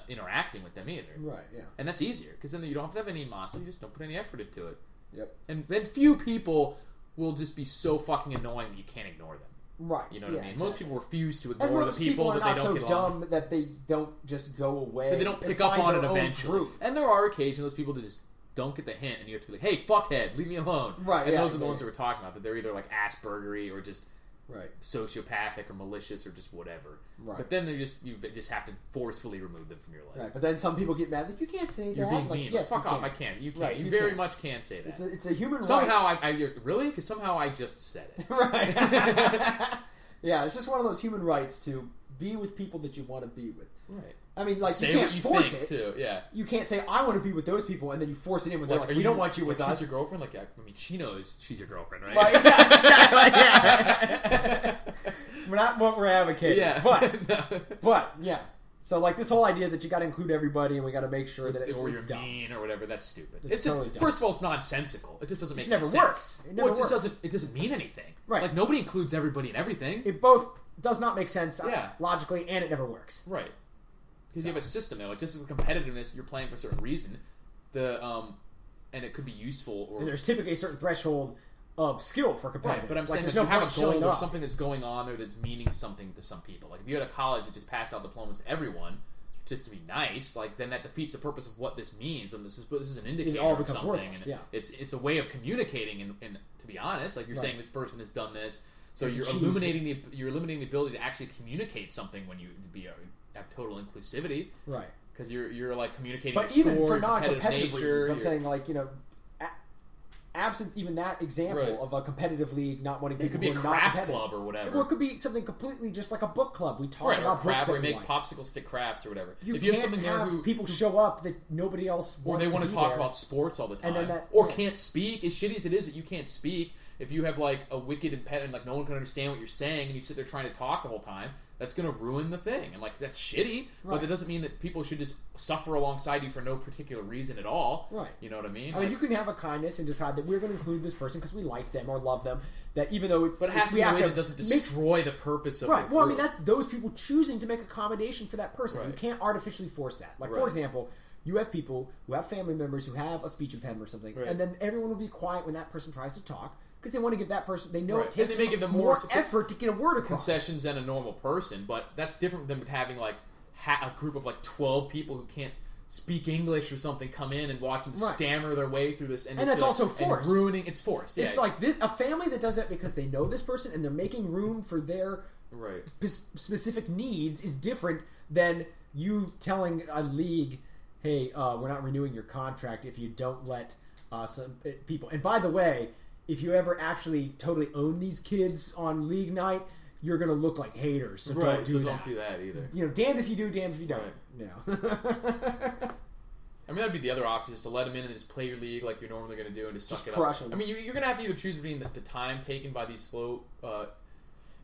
interacting with them either. Right, yeah. And that's easier, because then you don't have to have any animosity. You just don't put any effort into it. Yep. And then few people will just be so fucking annoying that you can't ignore them. Right. You know what I mean? Exactly. Most people refuse to ignore the people that they don't get along. Most people are not so dumb that they don't just go away. That they don't pick up on it eventually. And there are occasions those people that just don't get the hint, and you have to be like, hey, fuckhead, leave me alone. Right, and those are the ones that we're talking about, that they're either, like, Aspergery or just right. sociopathic or malicious or just whatever. Right. But then you just have to forcefully remove them from your life. Right. But then some people get mad, like, you can't say that. You're being like, mean. yes, fuck off, can. I can't. You can't. Right, you very much can say that. It's a human somehow right. Really? Because somehow I just said it. Right. Yeah, it's just one of those human rights to be with people that you want to be with. Right. I mean, like, say you can't force it. Too. Yeah. You can't say, I want to be with those people, and then you force it in when they're like, we don't want you with us. She's your girlfriend? Like, I mean, she knows she's your girlfriend, right? Right, yeah, exactly, yeah. We're not what we're advocating. Yeah. But, yeah. So, like, this whole idea that you got to include everybody and we got to make sure that it's or you're dumb. mean or whatever, that's stupid. It's just, totally dumb. First of all, it's nonsensical. It just doesn't make it never sense. Works. It never works. It doesn't mean anything. Right. Like, nobody includes everybody in everything. It both does not make sense Yeah. logically, and it never works. Right. Because you have a system there. Like, just as a competitiveness, you're playing for a certain reason. And it could be useful. And there's typically a certain threshold of skill for competitiveness. Right, but I'm saying there's no no have point a goal showing or up. something that's going on there that's meaning something to some people. Like, if you had a college that just passed out diplomas to everyone, just to be nice, like, then that defeats the purpose of what this means. And this is an indicator of something. Worthless, and it's a way of communicating. And to be honest, like, you're saying this person has done this, so you're eliminating the ability to actually communicate something when you have total inclusivity. Right. Because you're like communicating. But even for non-competitive reasons, I'm saying, like, you know, absent even that example of a competitive league not wanting people to be who a are not craft competitive. club or whatever. Or it could be something completely just like a book club. We talk about or books that we we make like. popsicle stick crafts or whatever. You if can't have something have there people show up that nobody else wants or they want to talk there. about sports all the time, and then can't speak. As shitty as it is that you can't speak, if you have like a wicked impediment, like no one can understand what you're saying, and you sit there trying to talk the whole time, that's going to ruin the thing. And like that's shitty, but that doesn't mean that people should just suffer alongside you for no particular reason at all. Right. You know what I mean? I mean, you can have a kindness and decide that we're going to include this person because we like them or love them. That even though it's... But it has to be in a way that doesn't destroy the purpose of Right. the Well, I group. mean, that's those people choosing to make accommodation for that person. Right. You can't artificially force that. Like, for example, you have people who have family members who have a speech impediment or something, and then everyone will be quiet when that person tries to talk because they want to give that person... They know it takes more effort to get a word across. Concessions than a normal person, but that's different than having like a group of like 12 people who can't speak English or something come in and watch them stammer their way through this, and that's also forced. And ruining, it's forced. Yeah. It's like this, a family that does that because they know this person and they're making room for their specific needs is different than you telling a league, "Hey, we're not renewing your contract if you don't let some people." And by the way, if you ever actually totally own these kids on league night, you're going to look like haters. So don't do that. Don't do that either. You know, damned if you do, damned if you don't. Right. Yeah. I mean, that'd be the other option, is to let them in and just play your league like you're normally going to do and just suck it crush up. them. I mean, you're going to have to either choose between the time taken by these slow,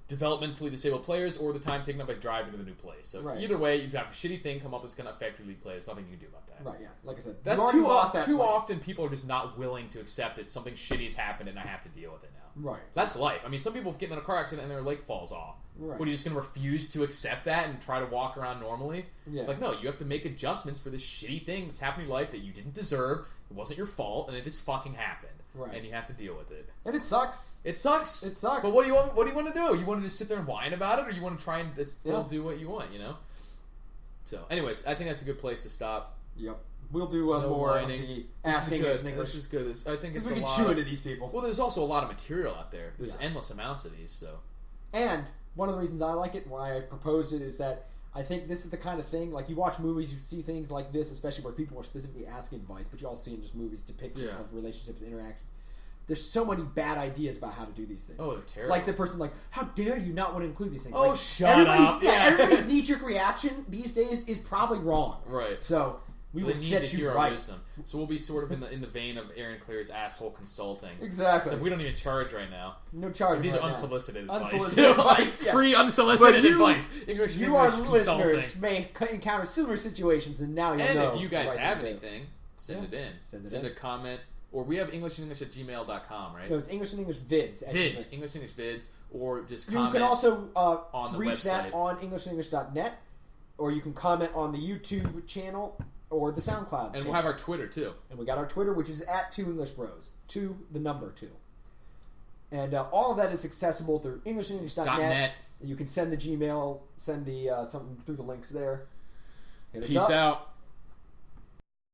developmentally disabled players or the time taken up by driving to the new place. So either way, you've got a shitty thing come up that's going to affect your league players. Nothing you can do about that. Right, yeah. Like I said, that's too often people are just not willing to accept that something shitty's happened and I have to deal with it now. Right. That's life. I mean, some people get in a car accident and their leg falls off. Right. What, are you just going to refuse to accept that and try to walk around normally? Yeah. Like, no, you have to make adjustments for this shitty thing that's happened in your life that you didn't deserve. It wasn't your fault, and it just fucking happened. Right. And you have to deal with it. And it sucks. It sucks. It sucks. But what do you want to do? You want to just sit there and whine about it, or you want to try and still do what you want, you know? So, anyways, I think that's a good place to stop. Yep. We'll do more whining. of the asking us in English. This is good. I think it's we a can lot. chew into these people. Well, there's also a lot of material out there. There's endless amounts of these, so. And one of the reasons I like it, why I proposed it, is that I think this is the kind of thing, like, you watch movies, you see things like this, especially where people are specifically asking advice, but you also see in just movies depictions of relationships and interactions. There's so many bad ideas about how to do these things. Oh, they're terrible. Like the person, like, how dare you not want to include these things? Oh, like, shut up. Yeah, everybody's knee-jerk reaction these days is probably wrong. Right. So we will set you right. Wisdom. So we'll be sort of in the vein of Aaron Clear's asshole consulting. Exactly. Except we don't even charge right now. No charge. These right are unsolicited now. advice. Unsolicited advice. Yeah. Free unsolicited advice. English our consulting. listeners may encounter similar situations, and now you'll know. And if you guys right have anything, send it in. Send a comment. Or we have englishandenglish@gmail.com, right? No, it's English and English vids. Vids. English and English vids. Or just you comment. You can also on the reach website. that on englishandenglish.net, or you can comment on the YouTube channel or the SoundCloud And channel. we'll have our Twitter, too. And we got our Twitter, which is at 2EnglishBros. 2, the number 2. And all of that is accessible through englishandenglish.net. You can send the Gmail, send the something through the links there. Peace out.